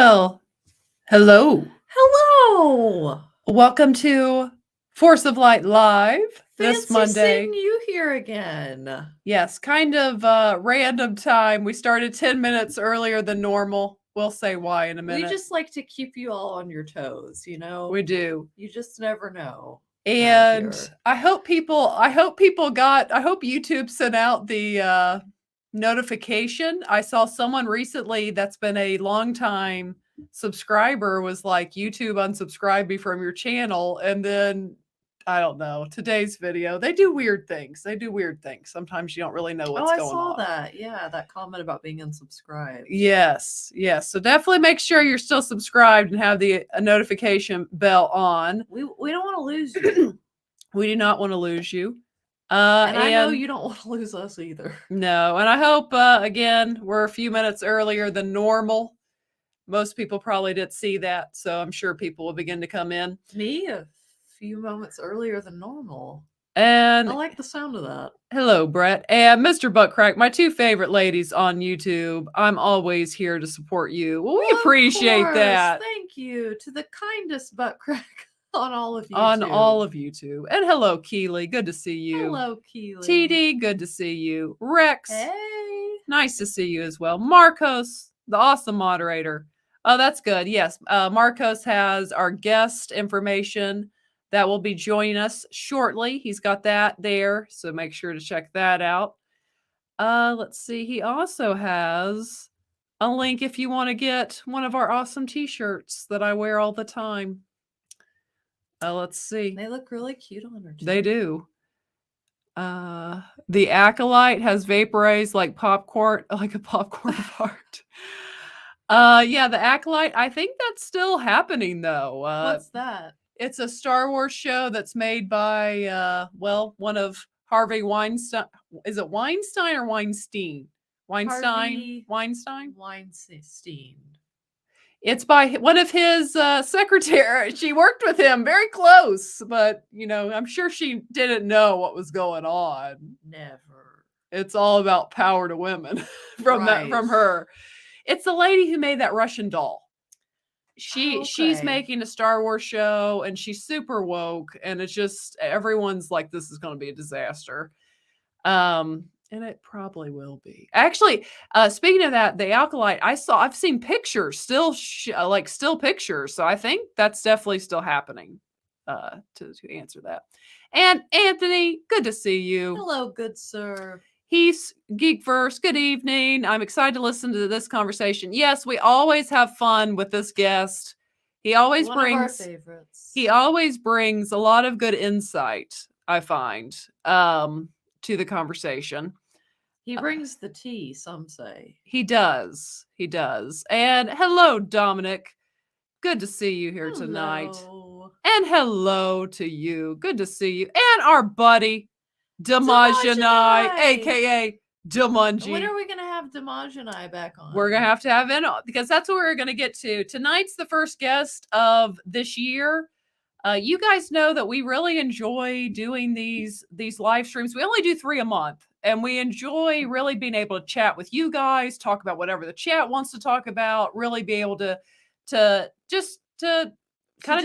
Well, hello. Hello. Welcome to Force of Light Live this Fancy Monday. seeing you here again. Yes, kind of random time. We started 10 minutes earlier than normal. We'll say why in a minute. We just like to keep you all on your toes, you know? We do. You just never know. And I hope YouTube sent out the notification. I saw someone recently that's been a long time subscriber was like, YouTube unsubscribed me from your channel. And then I don't know, today's video, they do weird things. Sometimes you don't really know what's going on. Oh, I saw that. Yeah, that comment about being unsubscribed. Yes. So definitely make sure you're still subscribed and have the notification bell on. We don't want to lose you. We do not want to lose you. And I know you don't want to lose us either. No, and I hope, again, we're a few minutes earlier than normal. Most people probably didn't see that, so I'm sure people will begin to come in. Me, a few moments earlier than normal. And I like the sound of that. Hello, Brett. And Mr. Buttcrack, my two favorite ladies on YouTube. I'm always here to support you. Well, we appreciate that. Thank you to the kindest Buttcrack on all of YouTube. On all of YouTube. And hello, Keely. Good to see you. Hello, Keely. TD, good to see you. Rex. Hey. Nice to see you as well. Marcos, the awesome moderator. Oh, that's good. Yes. Marcos has our guest information that will be joining us shortly. He's got that there. So make sure to check that out. Let's see. He also has a link if you want to get one of our awesome t-shirts that I wear all the time. Let's see. They look really cute on her too. They do. The Acolyte has vaporized like popcorn, like a popcorn fart. Yeah, the Acolyte. I think that's still happening though. What's that? It's a Star Wars show that's made by one of Harvey Weinstein. Is it Weinstein or Weinstein? Weinstein. It's by one of his secretaries. She worked with him very close, but I'm sure she didn't know what was going on. Never. It's all about power to women from her. It's the lady who made that Russian doll. She's making a Star Wars show and she's super woke, and it's just everyone's like, this is going to be a disaster. And it probably will be. Actually, speaking of that, the Acolyte, I've seen pictures, still pictures. So I think that's definitely still happening. To answer that. And Anthony, good to see you. Hello, good sir. He's Geekverse. Good evening. I'm excited to listen to this conversation. Yes, we always have fun with this guest. He always brings a lot of good insight, I find, to the conversation. He brings the tea, some say. He does. And hello, Dominic. Good to see you here tonight. And hello to you. Good to see you. And our buddy, Damajani, aka Damunji. When are we going to have Damajani back on? We're going to have in because that's what we're going to get to. Tonight's the first guest of this year. You guys know that we really enjoy doing these live streams. We only do 3 a month, and we enjoy really being able to chat with you guys, talk about whatever the chat wants to talk about, really be able to kind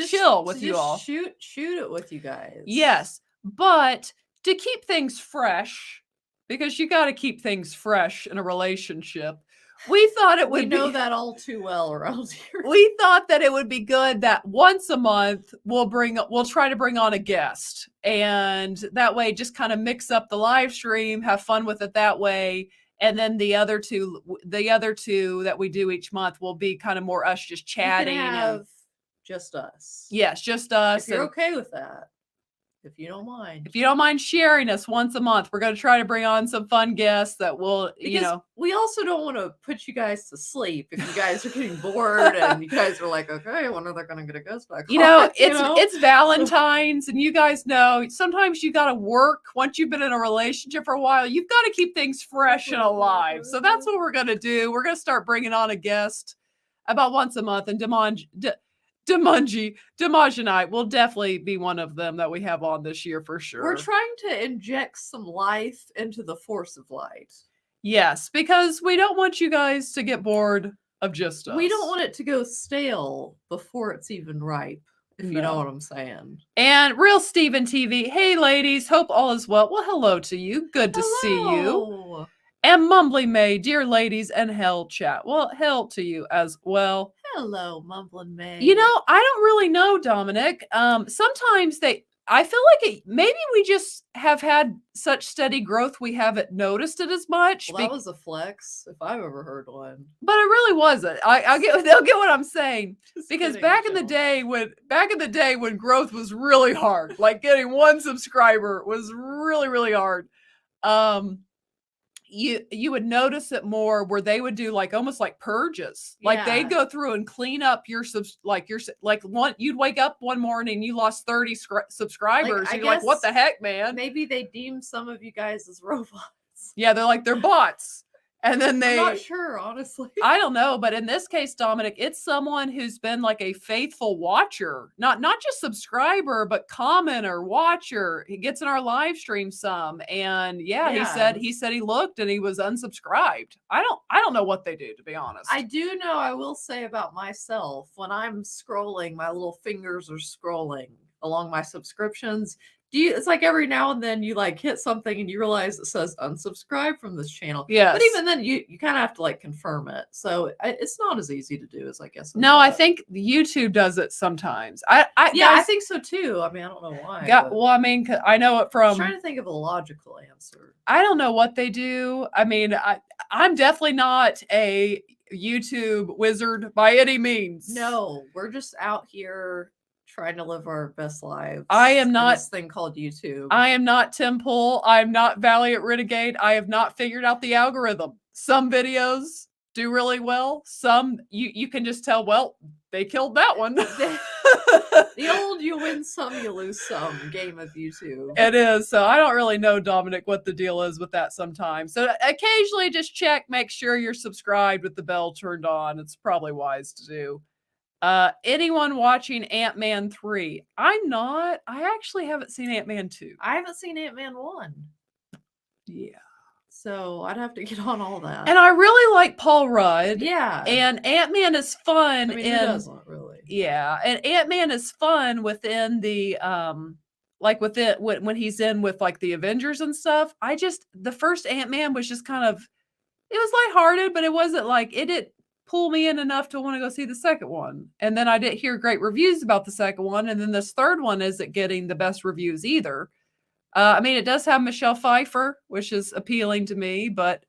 of chill with you all. Shoot it with you guys. Yes, but to keep things fresh, because you got to keep things fresh in a relationship. We thought it would We know that all too well around here. We thought that it would be good that once a month we'll try to bring on a guest, and that way just kind of mix up the live stream, have fun with it that way. And then the other two that we do each month will be kind of more us just chatting. You can have just us. Yes, just us. If you're okay with that. If you don't mind. If you don't mind sharing us once a month, we're going to try to bring on some fun guests that will, we also don't want to put you guys to sleep if you guys are getting bored and you guys are like, okay, when are they going to get a guest back? It's Valentine's, and you guys know sometimes you got to work. Once you've been in a relationship for a while, you've got to keep things fresh and alive. So that's what we're going to do. We're going to start bringing on a guest about once a month, and Damajani will definitely be one of them that we have on this year for sure. We're trying to inject some life into the Force of Light. Yes, because we don't want you guys to get bored of just us. We don't want it to go stale before it's even ripe, if you know what I'm saying. And Real Steven TV, hey ladies, hope all is well. Well, hello to you. Good to see you. And Mumbly May, dear ladies, and Hell Chat. Well, hell to you as well. Hello, Mumbling May. You know, I don't really know, Dominic. Sometimes I feel like maybe we just have had such steady growth we haven't noticed it as much. Well, that was a flex if I've ever heard one. But it really wasn't. They'll get what I'm saying. Just because kidding, back in the day when growth was really hard, like getting one subscriber was really, really hard. You would notice it more where they would do like almost like purges. Like they'd go through and clean up you'd wake up one morning, you lost 30 subscribers. You're like, what the heck, man? Maybe they deem some of you guys as robots. Yeah, they're bots. And then I'm not sure, honestly. I don't know, but in this case, Dominic, it's someone who's been like a faithful watcher, not just subscriber, but commenter, watcher. He gets in our live stream some, and he said he looked and he was unsubscribed. I don't know what they do, to be honest. I do know. I will say about myself, when I'm scrolling, my little fingers are scrolling along my subscriptions. It's like every now and then you like hit something and you realize it says unsubscribe from this channel. Yes. But even then you kind of have to like confirm it. So it's not as easy to do as I guess. No, I think YouTube does it sometimes. I think so too. I mean, I don't know why. Well, I mean, I know it from. I'm trying to think of a logical answer. I don't know what they do. I mean, I'm definitely not a YouTube wizard by any means. No, we're just out here trying to live our best lives. I am not this thing called YouTube. I am not Tim Pool. I am not Valiant Renegade. I have not figured out the algorithm. Some videos do really well. Some you can just tell, well, they killed that one. The old you win some, you lose some game of YouTube. It is. So I don't really know, Dominic, what the deal is with that sometimes. So occasionally just check, make sure you're subscribed with the bell turned on. It's probably wise to do. Anyone watching Ant-Man 3? I'm not. I actually haven't seen Ant-Man 2. I haven't seen Ant-Man 1. Yeah. So I'd have to get on all that. And I really like Paul Rudd. Yeah. And Ant-Man is fun. I mean, who doesn't really? Yeah. And Ant-Man is fun within the like when he's in with like the Avengers and stuff. The first Ant-Man was just kind of, it was lighthearted, but it wasn't like, it didn't pull me in enough to want to go see the second one. And then I didn't hear great reviews about the second one. And then this third one isn't getting the best reviews either. I mean, it does have Michelle Pfeiffer, which is appealing to me, but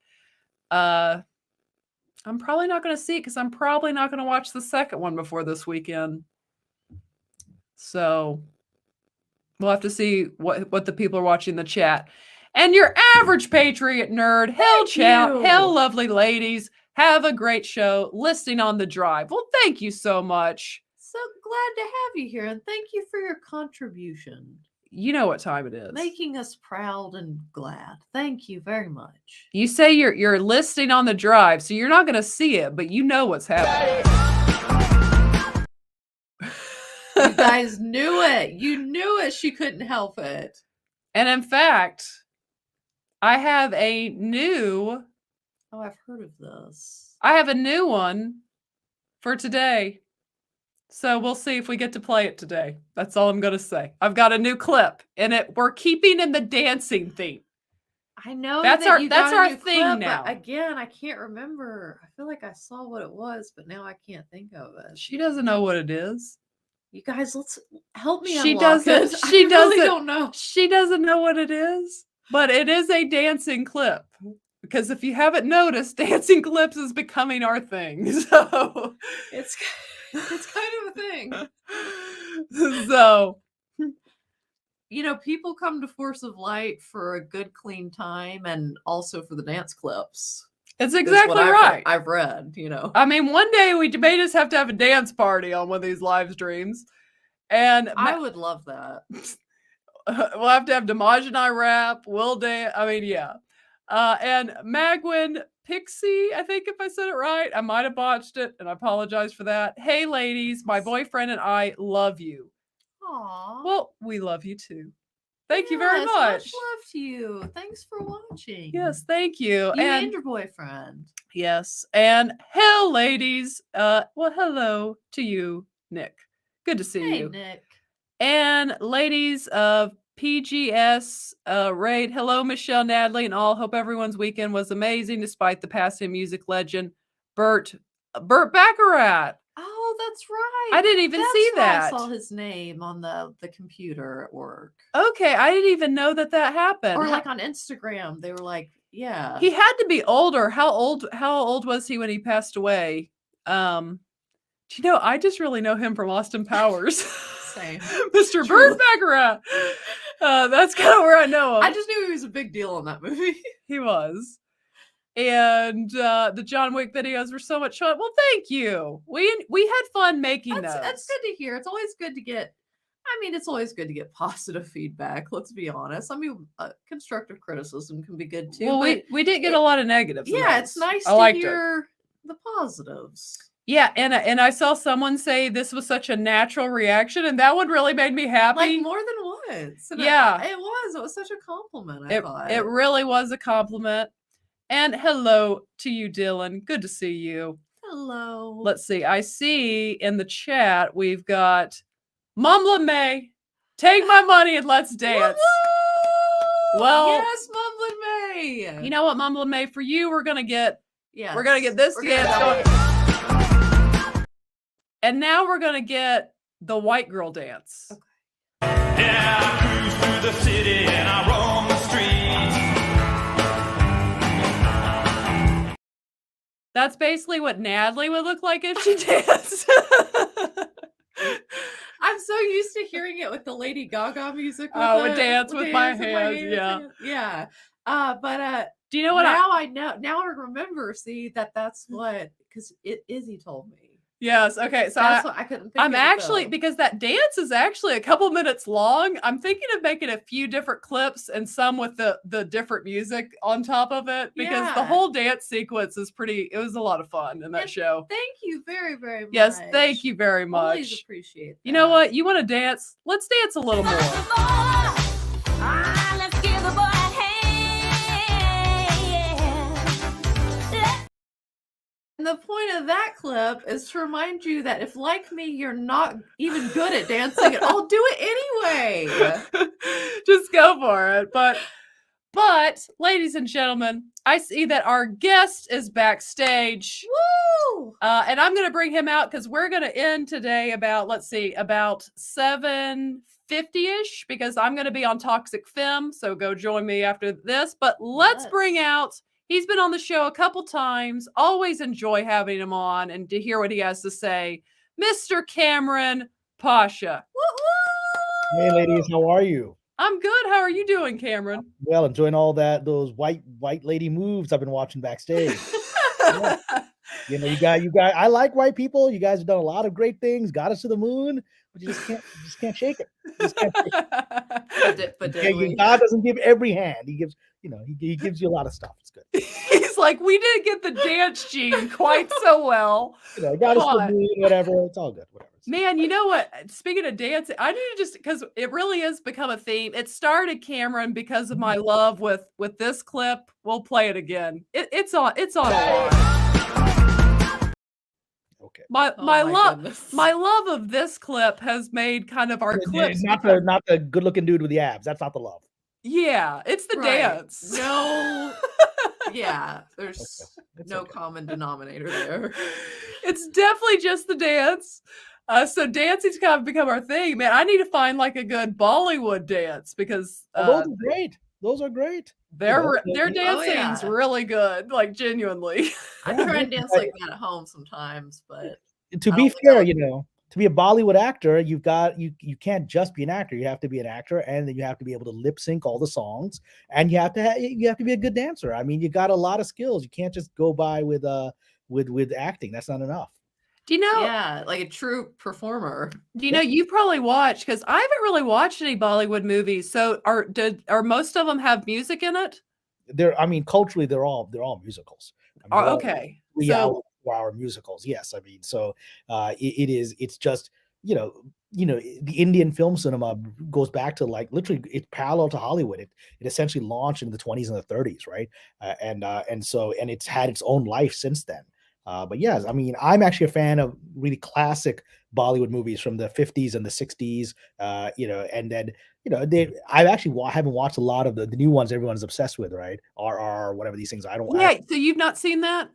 I'm probably not going to see it because I'm probably not going to watch the second one before this weekend. So we'll have to see what the people are watching in the chat. And your average Patriot nerd, hell chat, hell lovely ladies. Have a great show listening on the drive. Well, thank you so much. So glad to have you here, and thank you for your contribution. You know what time it is. Making us proud and glad. Thank you very much. You say you're listening on the drive, so you're not going to see it, but you know what's happening. You guys knew it. You knew it. She couldn't help it. And in fact, I have a new... Oh, I've heard of this. I have a new one for today. So we'll see if we get to play it today. That's all I'm going to say. I've got a new clip and we're keeping in the dancing theme. I know that's our thing clip, now. Again, I can't remember. I feel like I saw what it was, but now I can't think of it. She doesn't know what it is. You guys, let's help me. She doesn't. She doesn't. Don't know. She doesn't know what it is, but it is a dancing clip. Because if you haven't noticed, dancing clips is becoming our thing. So it's kind of a thing. So, you know, people come to Force of Light for a good, clean time and also for the dance clips. It's exactly right. I've read, you know. I mean, one day we may just have to have a dance party on one of these live streams. And I would love that. We'll have to have Damaj and I rap. We'll dance. I mean, yeah. And Magwin Pixie, I think if I said it right, I might have botched it, and I apologize for that. Hey, ladies, my boyfriend and I love you. Aww. Well, we love you too. Thank you very much. Much love to you. Thanks for watching. Yes, thank you. You and your boyfriend. Yes. And hell, ladies. Well, hello to you, Nick. Good to see you. Nick. And ladies of PGS Raid, hello, Michelle, Natalie, and all. Hope everyone's weekend was amazing despite the passing music legend, Burt Baccarat. Oh, that's right. I didn't even see that. I saw his name on the computer at work. Okay, I didn't even know that happened. Or like on Instagram, they were like, yeah. He had to be older. How old was he when he passed away? Do you know, I just really know him from Austin Powers. Same. Mr. Burt Baccarat. That's kind of where I know him. I just knew he was a big deal in that movie. He was. And the John Wick videos were so much fun. Well, thank you. We had fun making those. That's good to hear. It's always good to get. I mean, it's always good to get positive feedback. Let's be honest. I mean, constructive criticism can be good too. Well, we did get a lot of negatives. Yeah, it's nice to hear the positives. Yeah, and I saw someone say this was such a natural reaction, and that one really made me happy. Like more than once. And yeah, it was such a compliment. I thought it really was a compliment. And hello to you, Dylan. Good to see you. Hello. Let's see. I see in the chat we've got Mumla May. Take my money and let's dance. Woo-woo! Well, yes, Mumla May. You know what, Mumla May? For you, we're gonna get this dance going. And now we're gonna get the white girl dance. Okay. Yeah, I cruise through the city and I roam the streets. That's basically what Natalie would look like if she danced. I'm so used to hearing it with the Lady Gaga music. A dance with my hands. Yeah. But do you know what? I know. Now I remember. See that's what because Izzy told me. Yes. Okay. So that's what I couldn't. I'm actually because that dance is actually a couple minutes long. I'm thinking of making a few different clips and some with the different music on top of it because the whole dance sequence is pretty. It was a lot of fun in that show. Thank you very very much. Yes. Thank you very much. Always appreciate that. You know what? You want to dance? Let's dance a little more. Let's give the boy a hand. And the point of that clip is to remind you that if, like me, you're not even good at dancing at all, do it anyway. Just go for it. But, ladies and gentlemen, I see that our guest is backstage. Woo! And I'm going to bring him out because we're going to end today about 7:50-ish because I'm going to be on Toxic Femme. So go join me after this. But let's bring out, he's been on the show a couple times. Always enjoy having him on and to hear what he has to say. Mr. Kamran Pasha. Woo-woo! Hey, ladies, how are you? I'm good. How are you doing, Kamran? Well, enjoying all those white lady moves I've been watching backstage. Yeah. You know, you guys. I like white people. You guys have done a lot of great things, got us to the moon, but you just can't shake it. But God doesn't give every hand. He gives, he gives you a lot of stuff. It's good. He's like, we didn't get the dance gene quite so well. Got us to the moon, whatever. It's all good. Whatever. Man, you know what? Speaking of dancing, I need to just because it really has become a theme. It started, Kamran, because of my love with this clip. We'll play it again. It's on a lot. Okay. My love of this clip has made kind of our clips. Not the good looking dude with the abs. That's not the love. Yeah, it's the dance. No. Yeah, there's no common denominator there. It's definitely just the dance. So dancing's kind of become our thing, man. I need to find like a good Bollywood dance because those are great. Those are great. Their dancing's really good, like genuinely. I try and dance like that at home sometimes, but to be fair, to be a Bollywood actor, you can't just be an actor. You have to be an actor, and then you have to be able to lip sync all the songs, and you have to be a good dancer. I mean, you got a lot of skills. You can't just go by with acting. That's not enough. Do you know? Yeah, like a true performer. Do you know you probably watched because I haven't really watched any Bollywood movies. So are most of them have music in it? Culturally, they're all musicals. Okay. 3 hour musicals. Yes, I mean, so it's just the Indian film cinema goes back to like literally it's parallel to Hollywood. It essentially launched in the 20s and the 30s, right? And it's had its own life since then. But yes, I mean, I'm actually a fan of really classic Bollywood movies from the 50s and the 60s. And then I actually haven't watched a lot of the new ones everyone's obsessed with, right? RR, whatever these things. Yeah, so you've not seen that?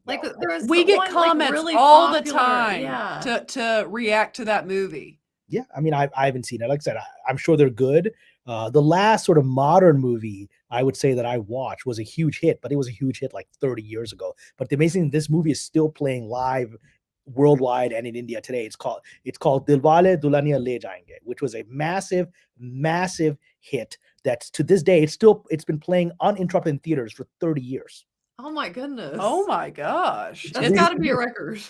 Like no. We get comments really all popular, the time yeah. to react to that movie. Yeah, I mean, I haven't seen it. Like I said, I'm sure they're good. The last sort of modern movie I would say that I watched was a huge hit, but it was a huge hit like 30 years ago. But the amazing thing, this movie is still playing live worldwide and in India today. It's called Dilwale Dulhania Le Jayenge, which was a massive hit. That's to this day it's been playing uninterrupted in theaters for 30 years. Oh my goodness. Oh my gosh. That's got to be a record.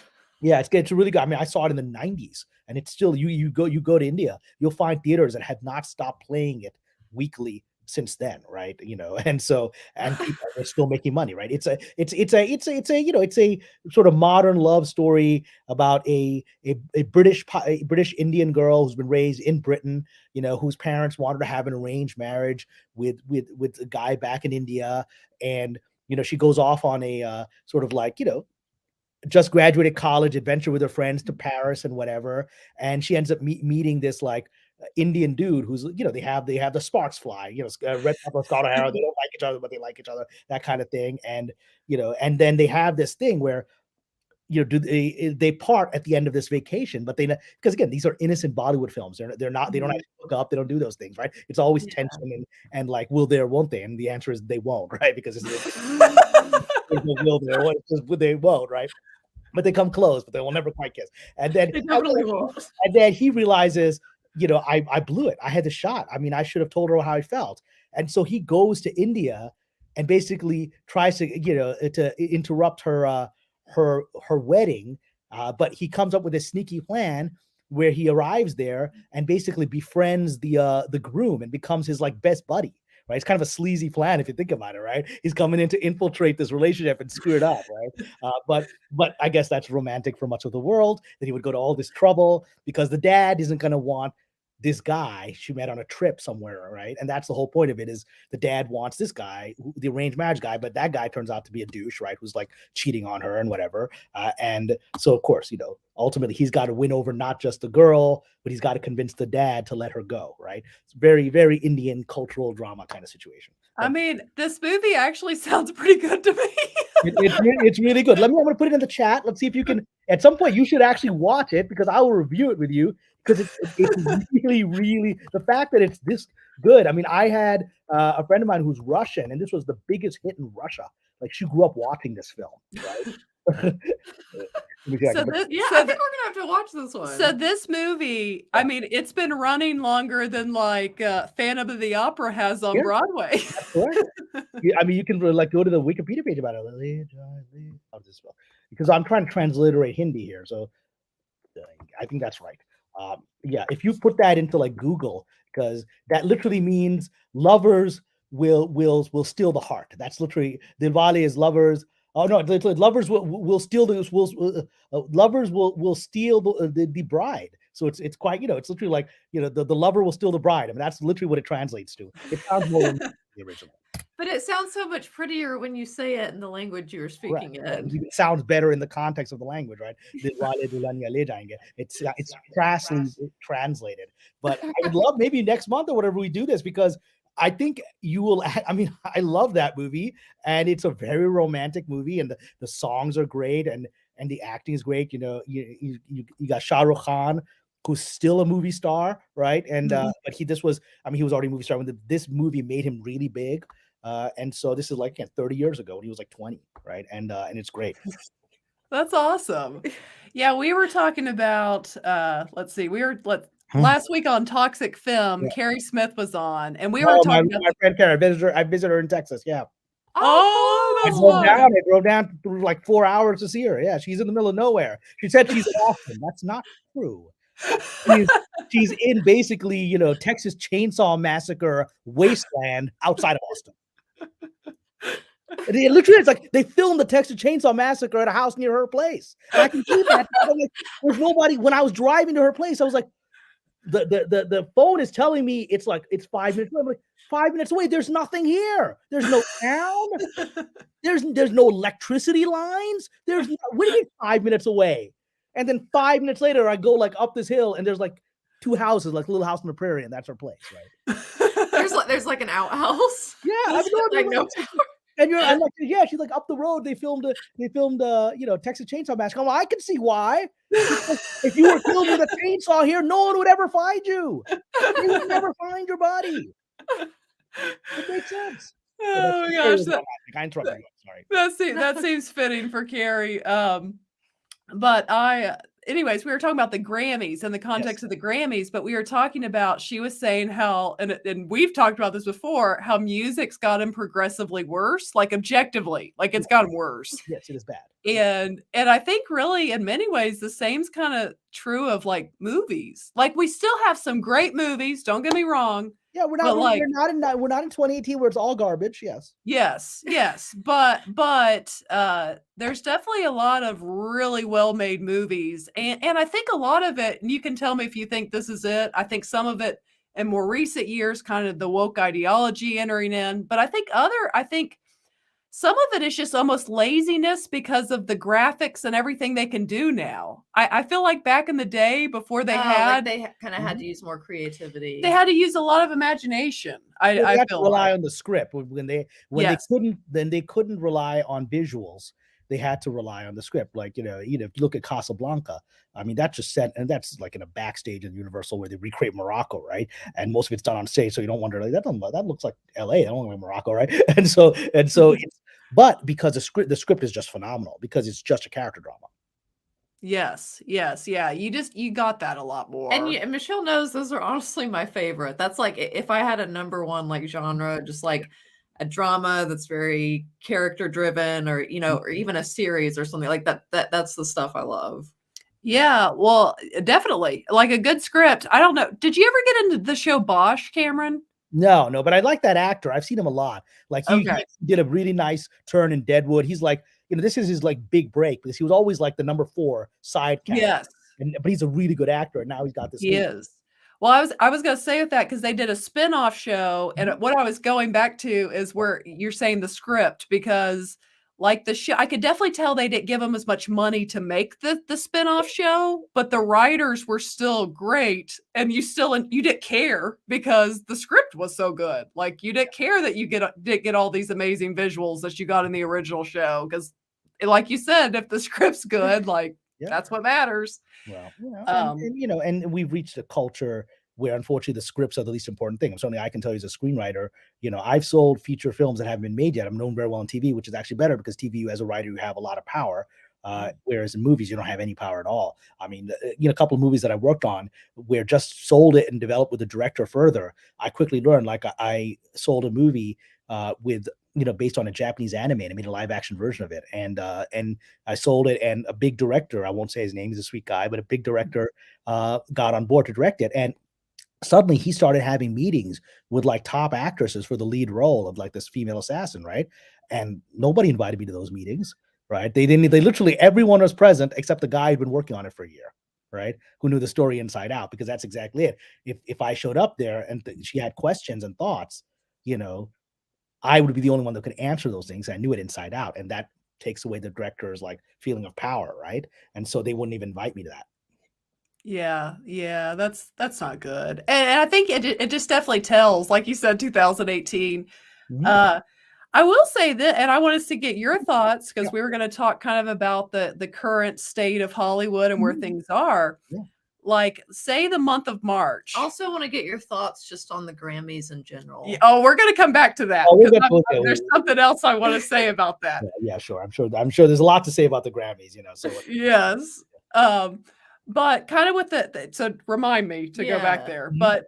Yeah, it's really good. I mean, I saw it in the 90s, and it's still you go to India, you'll find theaters that have not stopped playing it weekly since then, right? And people are still making money, right? It's a sort of modern love story about a British Indian girl who's been raised in Britain, whose parents wanted to have an arranged marriage with a guy back in India, and she goes off on a sort of like just graduated college adventure with her friends to Paris and whatever, and she ends up meeting this like Indian dude who's they have the sparks fly, red pepper, Scarlet Arrow. They don't like each other, but they like each other, that kind of thing. And and then they have this thing where do they part at the end of this vacation, but because again, these are innocent Bollywood films. They're not, they don't have to hook up, they don't do those things, right? It's always tension and like, will they or won't they? And the answer is they won't, right? Because there's no will there, it's just they won't, right? But they come close, but they will never quite kiss. And then They definitely won't. And then he realizes, I blew it. I had the shot. I mean, I should have told her how I felt. And so he goes to India and basically tries to, to interrupt her wedding. But he comes up with a sneaky plan where he arrives there and basically befriends the groom and becomes his like best buddy. Right, it's kind of a sleazy plan if you think about it. Right, he's coming in to infiltrate this relationship and screw it up. Right, but I guess that's romantic for much of the world that he would go to all this trouble because the dad isn't going to want this guy she met on a trip somewhere, right? And that's the whole point of it, is the dad wants this guy, the arranged marriage guy, but that guy turns out to be a douche, right? Who's like cheating on her and whatever. And so, of course, ultimately he's got to win over not just the girl, but he's got to convince the dad to let her go, right? It's very, very Indian cultural drama kind of situation. I mean, this movie actually sounds pretty good to me. It's really good. I'm going to put it in the chat. Let's see if you can, at some point, you should actually watch it because I will review it with you. Because it's really, really, the fact that it's this good. I mean, I had a friend of mine who's Russian, and this was the biggest hit in Russia. Like, she grew up watching this film, right? I think we're gonna have to watch this one. So this movie, I mean, it's been running longer than like Phantom of the Opera has on Broadway. I mean, you can like go to the Wikipedia page about it. How does this spell? Because I'm trying to transliterate Hindi here, so I think that's right. If you put that into like Google, because that literally means lovers will steal the heart. That's literally, Dilwale is lovers. Oh no, lovers will steal lovers will steal the bride. So it's quite, it's literally like, the lover will steal the bride. I mean, that's literally what it translates to. It sounds more than the original. But it sounds so much prettier when you say it in the language you're speaking in. It sounds better in the context of the language, right? It's crassly translated. But I would love maybe next month or whatever we do this, because I think you will. I mean, I love that movie, and it's a very romantic movie, and the songs are great, and the acting is great. You got Shah Rukh Khan, who's still a movie star, right? And but he was already a movie star when this movie made him really big. And so this is like 30 years ago when he was like 20, right? And it's great. That's awesome. Yeah, we were talking about last week on Toxic Film, Carrie Smith was on, and we were talking about my friend Carrie. I visited her in Texas. Yeah. Oh, I drove down through like 4 hours to see her. Yeah, she's in the middle of nowhere. She said she's in Austin. That's not true. She's in basically, Texas Chainsaw Massacre wasteland outside of Austin. It literally, it's like they filmed the Texas Chainsaw Massacre at a house near her place. And I can see that. Like, there's nobody. When I was driving to her place, I was like, the phone is telling me it's 5 minutes away. I'm like, 5 minutes away. There's nothing here. There's no town. There's no electricity lines. What do you mean 5 minutes away? And then 5 minutes later, I go like up this hill, and there's like 2 houses, like a little house on the prairie, and that's her place, right? there's like an outhouse. Yeah, I mean, no and I'm like, yeah, she's like up the road. They filmed Texas Chainsaw Massacre. I can see why. If you were killed with a chainsaw here, no one would ever find you. They would never find your body. It makes sense. Oh my gosh, I interrupted you. Sorry. that seems fitting for Carrie. But anyways, we were talking about the Grammys and the context of the Grammys, but we were talking about, she was saying how, and we've talked about this before, how music's gotten progressively worse, like objectively, like it's gotten worse. Yes, it is bad. And I think really in many ways, the same's kind of true of like movies. Like we still have some great movies. Don't get me wrong. Yeah, we're not in 2018 where it's all garbage. Yes. But there's definitely a lot of really well-made movies. And I think a lot of it, and you can tell me if you think this is it. I think some of it in more recent years, kind of the woke ideology entering in. But I think some of it is just almost laziness because of the graphics and everything they can do now. I feel like back in the day before they had, they kind of had to use more creativity. They had to use a lot of imagination. I had to rely on the script when they couldn't rely on visuals. They had to rely on the script. Like, if you look at Casablanca, I mean, that's just set, and that's like in a backstage in Universal where they recreate Morocco, right? And most of it's done on stage, so you don't wonder like that looks like LA. That don't look like Morocco, right? And so but because the script is just phenomenal because it's just a character drama. Yes, yeah. You got that a lot more. And Michelle knows those are honestly my favorite. That's like if I had a number one like genre, just like a drama that's very character driven, or or even a series or something like that. That's the stuff I love. Yeah, well, definitely like a good script. I don't know. Did you ever get into the show Bosch, Cameron? No, but I like that actor. I've seen him a lot. Like he did a really nice turn in Deadwood. He's like, this is his like big break because he was always like the number 4 side character. Yes. But he's a really good actor, and now he's got this. He is. Well, I was going to say with that because they did a spin-off show, and what I was going back to is where you're saying the script, because like the show, I could definitely tell they didn't give them as much money to make the spin-off show, but the writers were still great, and you didn't care because the script was so good. Like you didn't care that you didn't get all these amazing visuals that you got in the original show, because like you said, if the script's good, like that's what matters. Well, and we've reached a culture where unfortunately the scripts are the least important thing. Certainly I can tell you as a screenwriter, I've sold feature films that haven't been made yet. I'm known very well on TV, which is actually better because TV, as a writer, you have a lot of power. Whereas in movies, you don't have any power at all. I mean, a couple of movies that I worked on where just sold it and developed with the director further. I quickly learned, like I sold a movie with, based on a Japanese anime, and I made a live action version of it. And I sold it, and a big director, I won't say his name, he's a sweet guy, but a big director got on board to direct it. And suddenly he started having meetings with like top actresses for the lead role of like this female assassin, right? And nobody invited me to those meetings, right? They literally, everyone was present except the guy who'd been working on it for a year, right? Who knew the story inside out, because that's exactly it. If I showed up there and she had questions and thoughts, I would be the only one that could answer those things. I knew it inside out, and that takes away the director's like feeling of power, right? And so they wouldn't even invite me to that. Yeah, that's not good. And I think it just definitely tells, like you said, 2018. I will say that, and I want us to get your thoughts, because we were going to talk kind of about the current state of Hollywood and where things are. Like, say the month of March. Also want to get your thoughts just on the Grammys in general. Oh, we're going to come back to that. There's something else I want to say about that. Yeah, sure. I'm sure there's a lot to say about the Grammys, So yes. But kind of with so remind me to go back there. But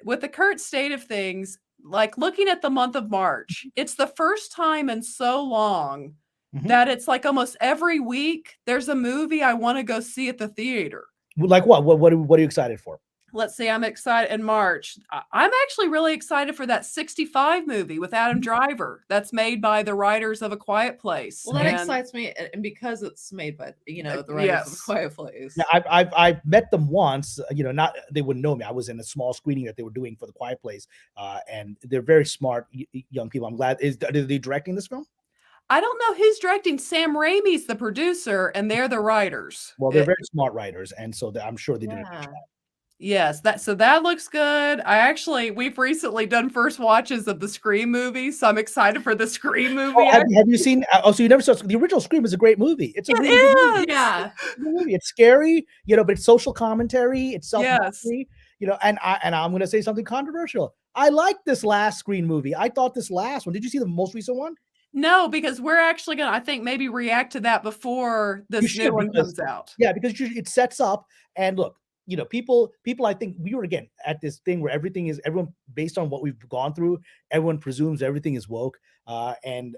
with the current state of things, like looking at the month of March, it's the first time in so long that it's like almost every week there's a movie I want to go see at the theater. Like what? What are you excited for? let's see, I'm excited in March. I'm actually really excited for that 65 movie with Adam Driver that's made by the writers of A Quiet Place. Well, that excites me, and because it's made by the writers of A Quiet Place. Yeah, I've met them once. Not they wouldn't know me. I was in a small screening that they were doing for The Quiet Place, and they're very smart young people. I'm glad. Are they directing this film? I don't know who's directing. Sam Raimi's the producer, and they're the writers. Well, they're very smart writers, and so I'm sure they did a good job. Yes, that looks good. We've recently done first watches of the Scream movie, so I'm excited for the Scream movie. Oh, have you seen? So you never saw the original Scream? Is a great movie. It's a really good movie. Yeah, it's scary, but it's social commentary. It's self-commentary, yes. And I'm going to say something controversial. I like this last Scream movie. I thought this last one. Did you see the most recent one? No, because we're actually going to, I think, maybe react to that before this new one comes out. Yeah, because it sets up, and look, people, I think we were again at this thing where everyone based on what we've gone through, everyone presumes everything is woke. And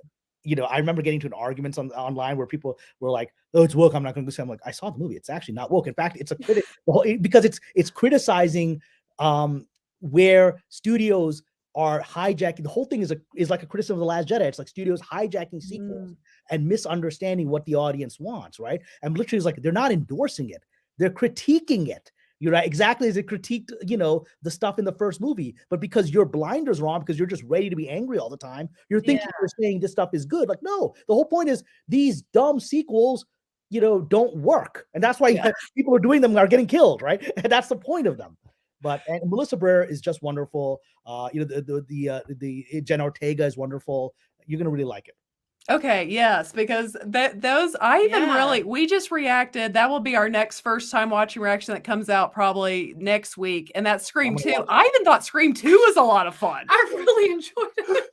I remember getting to an argument online where people were like, "Oh, it's woke. I'm not going to listen." I'm like, I saw the movie. It's actually not woke. In fact, it's a critic because it's criticizing where studios are hijacking. The whole thing is like a criticism of The Last Jedi. It's like studios hijacking sequels and misunderstanding what the audience wants, right? And literally, it's like they're not endorsing it; they're critiquing it. You're right, exactly as it critiqued, the stuff in the first movie. But because your blinders wrong, because you're just ready to be angry all the time, you're thinking you're saying this stuff is good. Like, no, the whole point is these dumb sequels, don't work, and that's why people are doing them are getting killed, right? And that's the point of them. And Melissa Brera is just wonderful. The Jen Ortega is wonderful. You're gonna really like it. Okay, yes, because we just reacted. That will be our next first time watching reaction that comes out probably next week. And that's Scream 2. I even thought Scream 2 was a lot of fun. I really enjoyed it.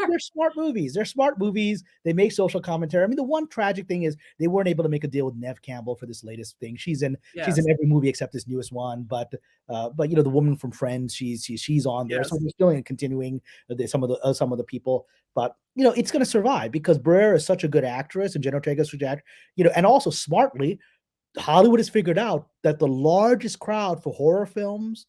They're smart movies. They're smart movies. They make social commentary. I mean, the one tragic thing is they weren't able to make a deal with Neve Campbell for this latest thing. She's in every movie except this newest one. But the woman from Friends, she's on there. Yes. So they're still continuing some of the people. But it's going to survive because Brera is such a good actress and Jen Ortega is such an actor, and also smartly, Hollywood has figured out that the largest crowd for horror films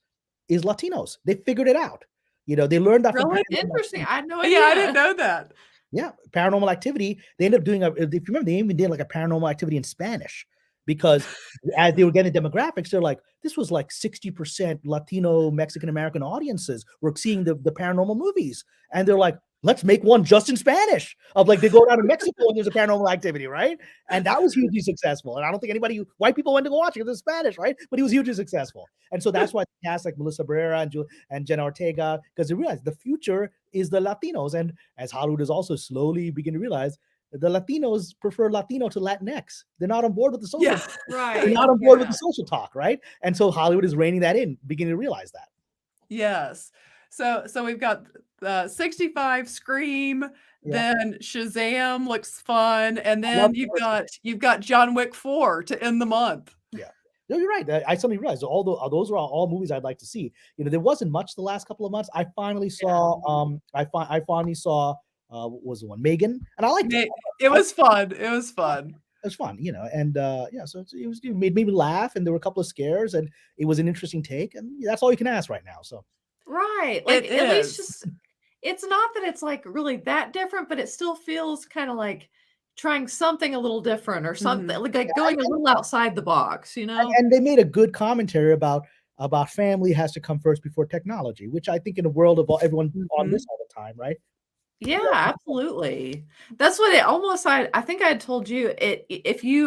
is Latinos. They figured it out. They learned that. Really interesting. I had no idea. Yeah, I didn't know that. Yeah, Paranormal Activity. They ended up doing if you remember, they even did like a Paranormal Activity in Spanish because as they were getting demographics, they're like, this was like 60% Latino, Mexican American audiences were seeing the paranormal movies, and they're like, let's make one just in Spanish. Of like they go down to Mexico and there's a Paranormal Activity, right? And that was hugely successful. And I don't think white people went to go watch it because it's Spanish, right? But he was hugely successful. And so that's why they cast like Melissa Brera and Jenna Ortega, because they realized the future is the Latinos. And as Hollywood is also slowly beginning to realize, the Latinos prefer Latino to Latinx. They're not on board with the social. Yeah, right. They're not on board with the social talk, right? And so Hollywood is reining that in, beginning to realize that. Yes. So we've got 65 Scream, then Shazam looks fun, and then you've got John Wick 4 to end the month. Yeah. No, you're right. I suddenly realized those are all movies I'd like to see. There wasn't much the last couple of months. I finally saw I finally saw what was the one, Megan, and I liked it. It was fun. It was fun. It was fun, and so it made me laugh, and there were a couple of scares, and it was an interesting take, and that's all you can ask right now. So right, like at least just it's not that it's like really that different, but it still feels kind of like trying something a little different or something like going a little outside the box, And they made a good commentary about family has to come first before technology, which I think in a world of everyone on this all the time, right? Yeah, absolutely. That's what it almost. I think I had told you it.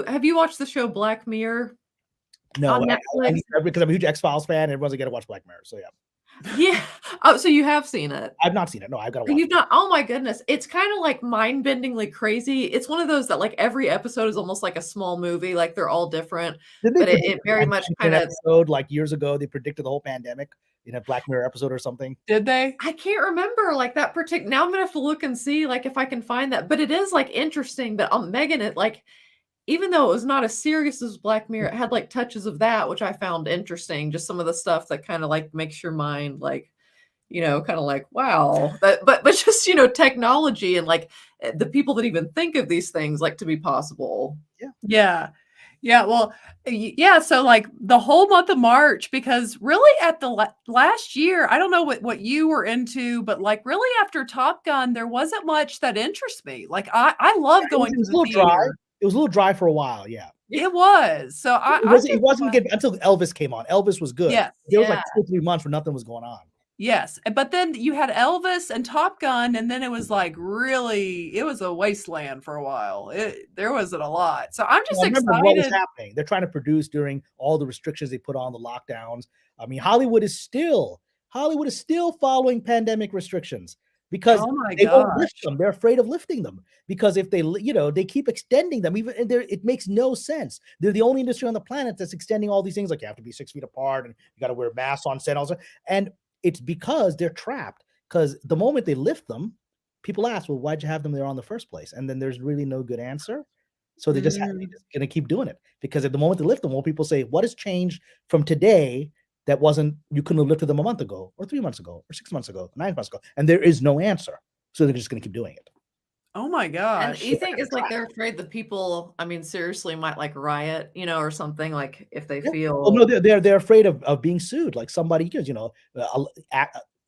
Have you watched the show Black Mirror? No, on Netflix? Because I'm a huge X-Files fan, and everyone's gonna watch Black Mirror. So yeah. Yeah. Oh, so you have seen it? I've not seen it. No, I've got to watch You've not? Oh my goodness. It's kind of like mind-bendingly crazy. It's one of those that like every episode is almost like a small movie. Like they're all different. But it very much kind of episode like years ago, they predicted the whole pandemic in a Black Mirror episode or something. Did they? I can't remember like that particular. Now I'm gonna have to look and see like if I can find that. But it is like interesting. But Megan, it like even though it was not as serious as Black Mirror, it had like touches of that, which I found interesting. Just some of the stuff that kind of like makes your mind like, kind of like, wow. But just, technology and like the people that even think of these things like to be possible. Yeah. Yeah, well, yeah, so, like, the whole month of March, because really at the last year, I don't know what you were into, but, like, really after Top Gun, there wasn't much that interests me. Like, I Yeah, love it was going it to was a the little dry. theater. It was a little dry for a while, yeah. It was. So I It just wasn't good until Elvis came on. Elvis was good. yes. There was, like, Yeah. 2 or 3 months where nothing was going on. Yes, but then you had Elvis and Top Gun, and then it was, like, really it was a wasteland for a while. There wasn't a lot. So I'm Well, just I remember what was excited. happening. They're trying to produce during all the restrictions they put on, the lockdowns. I mean, Hollywood is still following pandemic restrictions because Oh my they won't lift gosh. them. They're afraid of lifting them because if they keep extending them, even and it makes no sense. They're the only industry on the planet that's extending all these things, like you have to be 6 feet apart and you got to wear masks on set, also. And it's because they're trapped. Because the moment they lift them, people ask, "Well, why'd you have them there on the first place?" And then there's really no good answer. So they're just Mm. gonna keep doing it because at the moment they lift them, well, people say, "What has changed from today that wasn't you couldn't have lifted them a month ago, or 3 months ago, or 6 months ago, 9 months ago?" And there is no answer. So they're just gonna keep doing it. Oh my And gosh. you think it's like they're afraid the people, I mean, seriously might like riot, or something like if they Yeah. Well, no, feel. they're afraid of being sued, like somebody because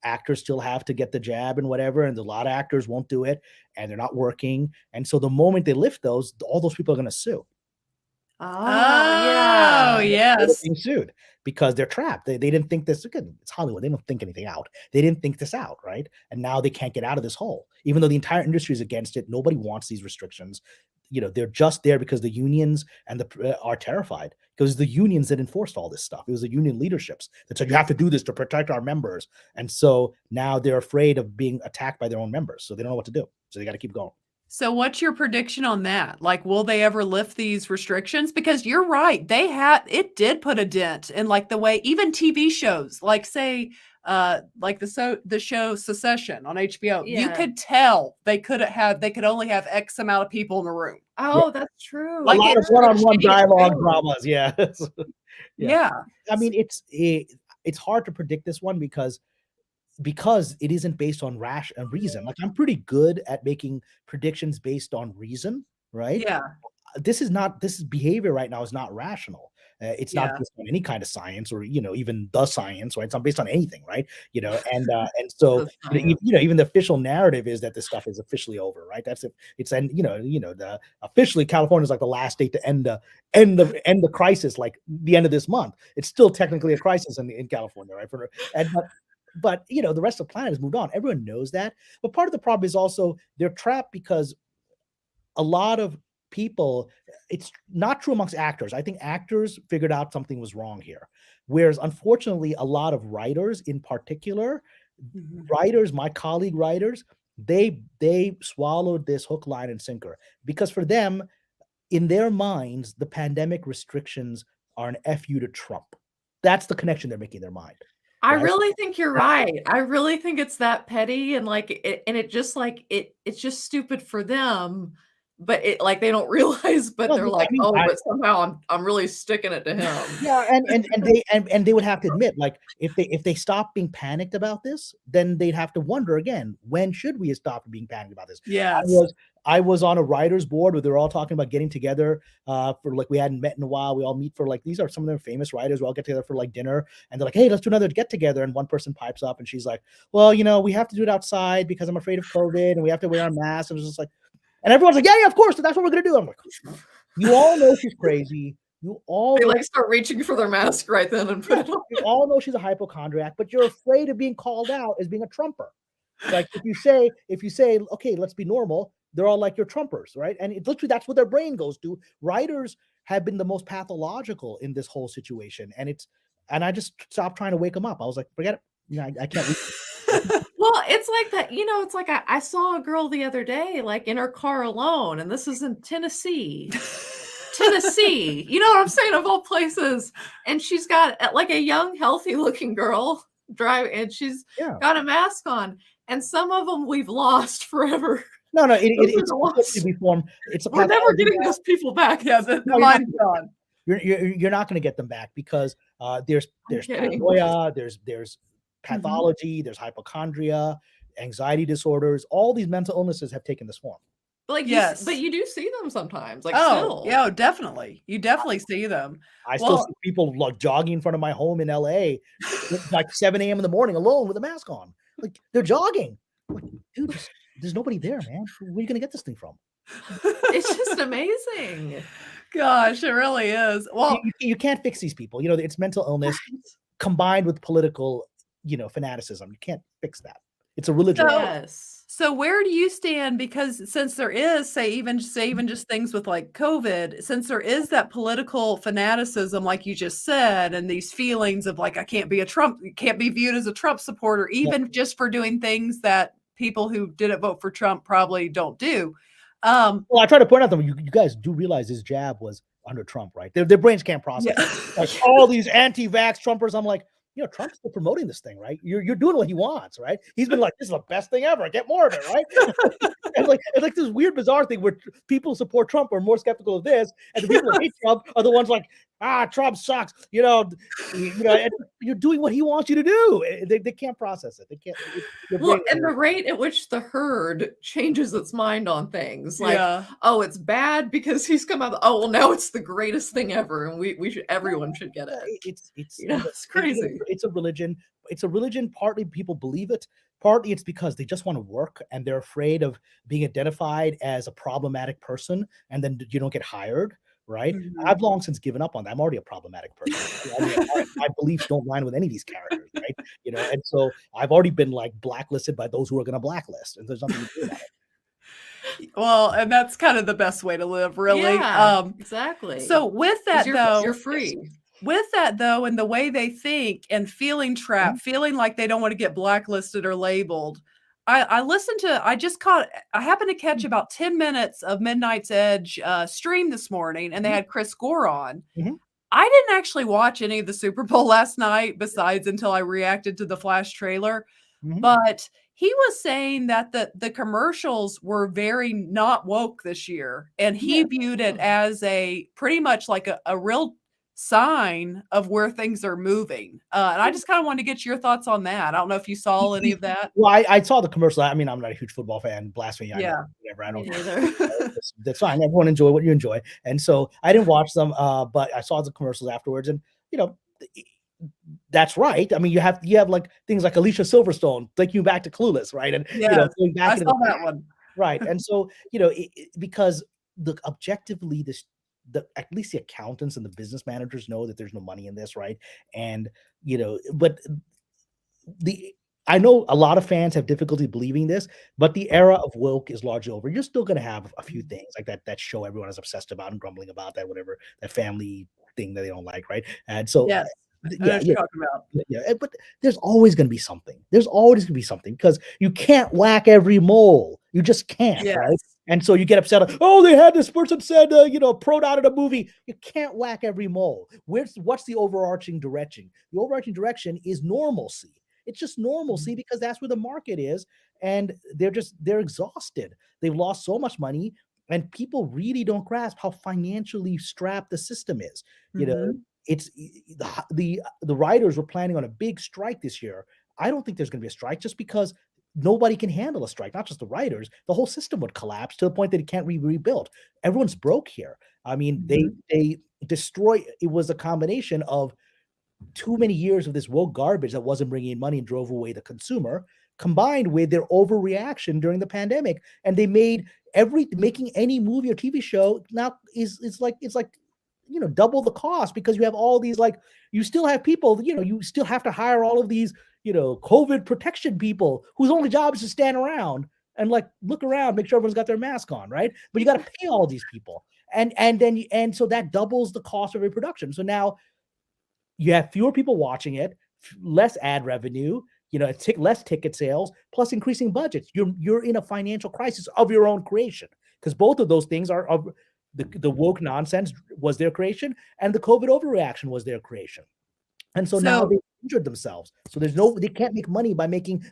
actors still have to get the jab and whatever, and a lot of actors won't do it, and they're not working, and so the moment they lift those, all those people are gonna sue. Oh, Oh, yeah. They're yes. being sued because they're trapped. They didn't think this again, it's Hollywood, they don't think anything out. They didn't think this out, right? And now they can't get out of this hole. Even though the entire industry is against it, nobody wants these restrictions. They're just there because the unions and are terrified because the unions that enforced all this stuff. It was the union leaderships that said you have to do this to protect our members. And so now they're afraid of being attacked by their own members. So they don't know what to do. So they got to keep going. So what's your prediction on that? Like, will they ever lift these restrictions? Because you're right, it did put a dent in like the way even TV shows, like say, like the show Secession on HBO, you Yeah. could tell they could only have X amount of people in the room. Oh, that's true. A Like lot it of one-on-one shitty dialogue show. dramas. Yeah. Yeah. yeah. I mean, it's hard to predict this one because it isn't based on reason. Like I'm pretty good at making predictions based on reason, right? Yeah. This behavior right now is not rational. It's not Yeah. based on any kind of science or even the science, right? It's not based on anything, right? And so The even the official narrative is that this stuff is officially over, right? That's it. It's and the officially California is like the last state to end the crisis, like the end of this month. It's still technically a crisis in California, right? But the rest of the planet has moved on. Everyone knows that. But part of the problem is also they're trapped because a lot of people, it's not true amongst actors. I think actors figured out something was wrong here. Whereas unfortunately, a lot of writers in particular, my colleague writers, they swallowed this hook, line, and sinker. Because for them, in their minds, the pandemic restrictions are an FU to Trump. That's the connection they're making in their mind. I Right? really think you're right. I really think it's that petty and it just like it's just stupid for them, but it like they don't realize, but No, they're I like, mean, oh, but somehow I'm really sticking it to him. yeah, and they would have to admit, like, if they stop being panicked about this, then they'd have to wonder again, when should we stop being panicked about this? Yes. I was on a writers board where they're all talking about getting together for like we hadn't met in a while. We all meet for like these are some of their famous writers. We all get together for like dinner, and they're like, "Hey, let's do another get together." And one person pipes up, and she's like, "Well, we have to do it outside because I'm afraid of COVID, and we have to wear our masks." And it's just like, and everyone's like, "Yeah, of course, that's what we're gonna do." I'm like, "You all know she's crazy. You all They know like start reaching for their mask right then and put it on. you all know she's a hypochondriac, but you're afraid of being called out as being a Trumper. Like if you say, okay, let's be normal, they're all like you're Trumpers, right? And it literally that's what their brain goes to. Writers have been the most pathological in this whole situation, and I just stopped trying to wake them up. I was like, forget it. I can't. Well, it's like that, it's like I saw a girl the other day, like in her car alone, and this is in Tennessee. Tennessee, you know what I'm saying, of all places. And she's got like a young, healthy looking girl driving, and she's got a mask on. And some of them we've lost forever. No, it's to be formed. We're never getting those people back. Yeah, the line's gone. You're not going to get them back because there's paranoia, there's pathology, there's hypochondria, anxiety disorders. All these mental illnesses have taken this form. Like Yes. but you do see them sometimes, like Oh, still. yeah, definitely. You definitely see them. I still Well, see people like jogging in front of my home in LA, like 7 a.m. in the morning alone with a mask on. Like they're jogging. Like, dude, there's nobody there, man. Where are you gonna get this thing from? It's just amazing. gosh, it really is. Well, You can't fix these people. You know, it's mental illness combined with political, fanaticism. You can't fix that. It's a religion. Yes. so where do you stand? Because since there is, say even just things with like COVID, since there is that political fanaticism, like you just said, and these feelings of like, I can't be viewed as a Trump supporter, even just for doing things that people who didn't vote for Trump probably don't do. Well, I try to point out to them, you guys do realize his jab was under Trump, right? Their brains can't process Yeah. it. Like all these anti-vax Trumpers. I'm like, Trump's still promoting this thing, right? You're doing what he wants, right? He's been like, this is the best thing ever. Get more of it, right? and like this weird, bizarre thing where people support Trump are more skeptical of this, and the people that hate Trump are the ones like, Trump sucks. And you're doing what he wants you to do. They can't process it. They can't. Well, and the rate at which the herd changes its mind on things, like, oh, it's bad because he's come out. Oh, well, now it's the greatest thing ever, and everyone should get it. It's crazy. It's a religion. It's a religion. Partly people believe it. Partly it's because they just want to work and they're afraid of being identified as a problematic person, and then you don't get hired. Right? Mhm. I've long since given up on that. I'm already a problematic person. My beliefs don't line with any of these characters, right? And so I've already been like blacklisted by those who are going to blacklist, and there's nothing to do about it. Well, and that's kind of the best way to live, really. Yeah, exactly. So with that, you're free. With that, though, and the way they think and feeling trapped, feeling like they don't want to get blacklisted or labeled, I happened to catch about 10 minutes of Midnight's Edge stream this morning, and they had Chris Gore on. Mhm. I didn't actually watch any of the Super Bowl last night, besides until I reacted to the Flash trailer. But he was saying that the commercials were very not woke this year, and he viewed it as a pretty much like a real sign of where things are moving. And I just kind of wanted to get your thoughts on that. I don't know if you saw any of that. Well, I saw the commercial. I mean, I'm not a huge football fan. Blasphemy. Yeah. Whatever. I don't either. That's fine. Everyone enjoy what you enjoy. And so I didn't watch them, but I saw the commercials afterwards, and that's right. I mean, you have like things like Alicia Silverstone take you back to Clueless, right? And going back I saw that one. Right. And so because objectively at least the accountants and the business managers know that there's no money in this, right? And but I know a lot of fans have difficulty believing this, but the era of woke is largely over. You're still going to have a few things like that show everyone is obsessed about and grumbling about, that whatever, that family thing that they don't like, right? And so Yes. But there's always going to be something. There's always going to be something, because you can't whack every mole. You just can't, right? And so you get upset. Oh, they had this person said, proed out of the movie. You can't whack every mole. What's the overarching direction? The overarching direction is normalcy. It's just normalcy, because that's where the market is, and they're exhausted. They've lost so much money, and people really don't grasp how financially strapped the system is. It's the writers were planning on a big strike this year. I don't think there's going to be a strike, just because nobody can handle a strike. Not just the writers, the whole system would collapse to the point that it can't be rebuilt. Everyone's broke here. I mean, they destroy. It was a combination of too many years of this woke garbage that wasn't bringing in money and drove away the consumer, combined with their overreaction during the pandemic. And they made making any movie or TV show now is like double the cost, because you have all these, like, you still have people, you still have to hire all of these, COVID protection people whose only job is to stand around and like look around, make sure everyone's got their mask on, right? But you got to pay all these people. And so that doubles the cost of every production. So now you have fewer people watching it, less ad revenue, less ticket sales, plus increasing budgets. You're in a financial crisis of your own creation, because both of those things are of the woke nonsense was their creation, and the COVID overreaction was their creation. And so now they've injured themselves. So they can't make money by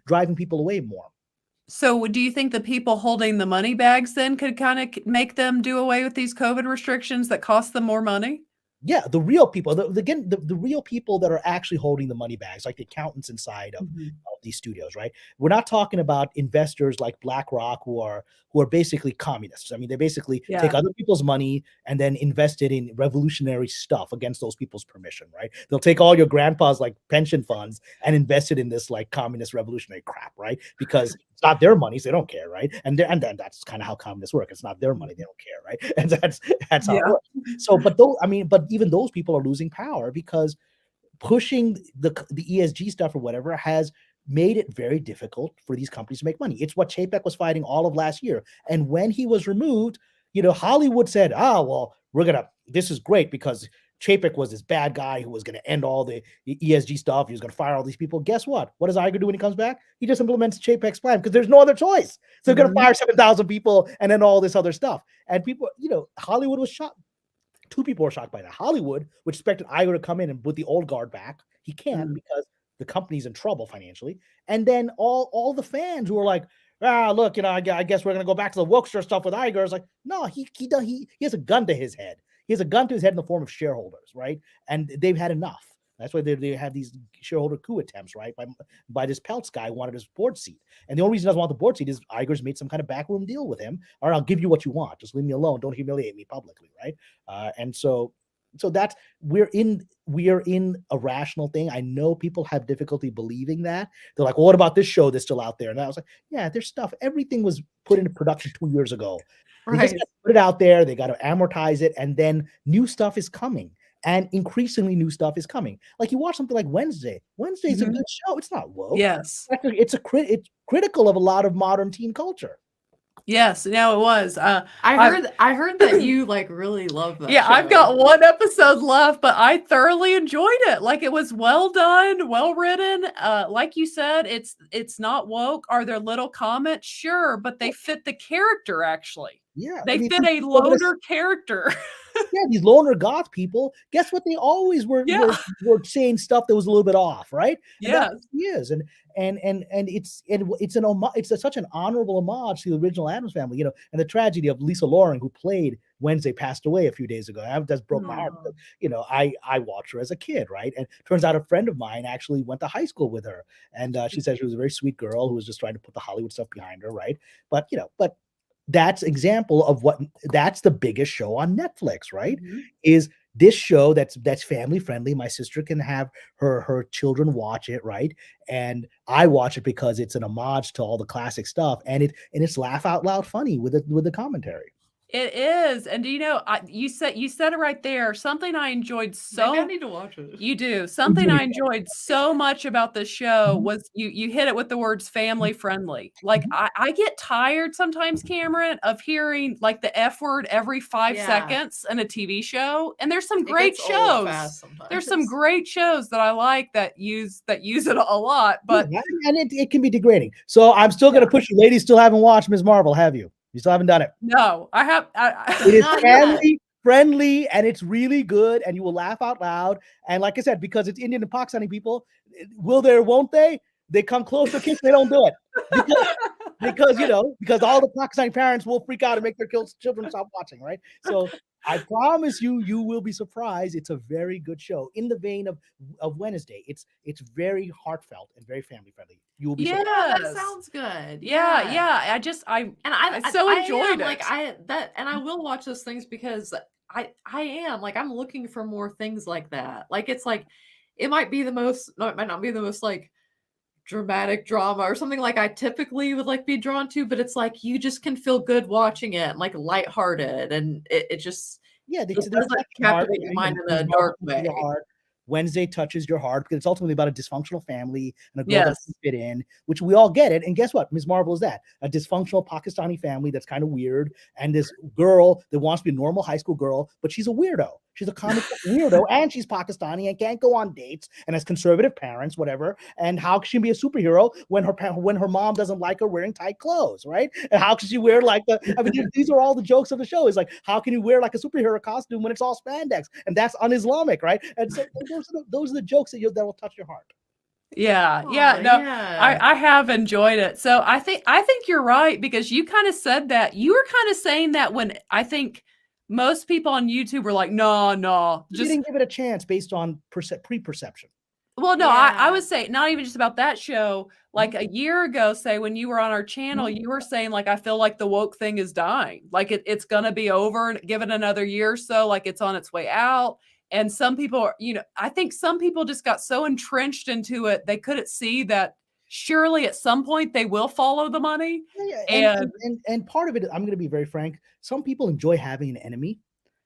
driving people away more. So do you think the people holding the money bags then could kind of make them do away with these COVID restrictions that cost them more money? Yeah, the real people, the real people that are actually holding the money bags, like the accountants inside of these studios, right? We're not talking about investors like BlackRock who are basically communists. I mean, they basically take other people's money and then invest it in revolutionary stuff against those people's permission, right? They'll take all your grandpa's like pension funds and invest it in this like communist revolutionary crap, right? Because it's not their money, so they don't care, right? And then that's kind of how communists work. It's not their money, they don't care, right? And that's how it works. So, but even those people are losing power because pushing the ESG stuff or whatever has made it very difficult for these companies to make money. It's what Chapek was fighting all of last year. And when he was removed, Hollywood said, well, this is great because Chapek was this bad guy who was going to end all the ESG stuff. He was going to fire all these people. Guess what? What does Iger do when he comes back? He just implements Chapek's plan because there's no other choice. So they're going to fire 7,000 people and then all this other stuff. And people, Hollywood was shocked. Two people were shocked by that. Hollywood, which expected Iger to come in and put the old guard back. He can't because the company's in trouble financially. And then all the fans who were like, look, I guess we're going to go back to the Wokester stuff with Iger. It's like, no, he has a gun to his head. He has a gun to his head in the form of shareholders, right? And they've had enough. That's why they have these shareholder coup attempts, right? By this Peltz guy who wanted his board seat. And the only reason he doesn't want the board seat is Iger's made some kind of backroom deal with him. All right, I'll give you what you want. Just leave me alone. Don't humiliate me publicly, right? And so that's we are in a rational thing. I know people have difficulty believing that. They're like, well, what about this show that's still out there? And I was like, yeah, there's stuff. Everything was put into production 2 years ago. They just got to put it out there. They got to amortize it, and then new stuff is coming. And increasingly new stuff is coming. Like you watch something like Wednesday. Wednesday's a good show. It's not woke. Yes. It's critical of a lot of modern teen culture. Yes, no, it was. I heard that you like really love that. Yeah, show. I've got one episode left, but I thoroughly enjoyed it. Like it was well done, well written. Like you said, it's not woke. Are there little comments? Sure, but they fit the character actually. Yeah, they fit a loner character. Yeah, these loner goth people. Guess what? They always were saying stuff that was a little bit off, right? Yeah, he is, and it's such an honorable homage to the original Addams Family, and the tragedy of Lisa Loring, who played Wednesday, passed away a few days ago. That just broke my heart. Because, I watched her as a kid, right? And turns out a friend of mine actually went to high school with her, and she said she was a very sweet girl who was just trying to put the Hollywood stuff behind her, right? But that's example of that's the biggest show on Netflix, right? Is this show that's family friendly. My sister can have her children watch it, right? And I watch it because it's an homage to all the classic stuff, and it's laugh out loud funny with the commentary. It is. And do you know, you said it right there. Something I enjoyed so Maybe I need to watch it. You do. Something I enjoyed so much about the show was you hit it with the words family friendly. Like I get tired sometimes, Cameron, of hearing like the F word every 5 seconds in a TV show. And there's some great shows. There's some great shows that I like that use it a lot, but and it can be degrading. So I'm still gonna push you. Ladies still haven't watched Ms. Marvel, have you? You still haven't done it? No, I have. It is family friendly and it's really good, and you will laugh out loud. And like I said, because it's Indian and Pakistani people, won't they? They come close to kiss, they don't do it because all the Pakistani parents will freak out and make their children stop watching, right? So I promise you will be surprised. It's a very good show in the vein of Wednesday. It's very heartfelt and very family friendly. You will be surprised. That sounds good. Yeah. I enjoyed it. Like I will watch those things because I am like I'm looking for more things like that. Like it's like it might not be the most like dramatic drama or something like I typically would like be drawn to, but it's like you just can feel good watching it and like lighthearted, and it just it doesn't captivate your mind in a dark way. Wednesday touches your heart because it's ultimately about a dysfunctional family and a girl that doesn't fit in, which we all get it. And guess what? Ms. Marvel is that a dysfunctional Pakistani family that's kind of weird, and this girl that wants to be a normal high school girl, but she's a weirdo. She's a comic weirdo, and she's Pakistani and can't go on dates and has conservative parents, whatever. And how can she be a superhero when her mom doesn't like her wearing tight clothes, right? And how can she wear these are all the jokes of the show. Is like, how can you wear like a superhero costume when it's all spandex? And that's un-Islamic, right? And so those are the jokes that will touch your heart. I have enjoyed it. So I think you're right, because you kind of said that. You were kind of saying that when I think most people on YouTube were like, no, You didn't give it a chance based on pre-perception. Well, no, I would say not even just about that show. Like a year ago, say when you were on our channel, you were saying like, I feel like the woke thing is dying. Like it's going to be over and give it another year or so, like it's on its way out. And some people are, I think some people just got so entrenched into it. They couldn't see that surely at some point they will follow the money. Yeah. And part of it, I'm going to be very frank. Some people enjoy having an enemy.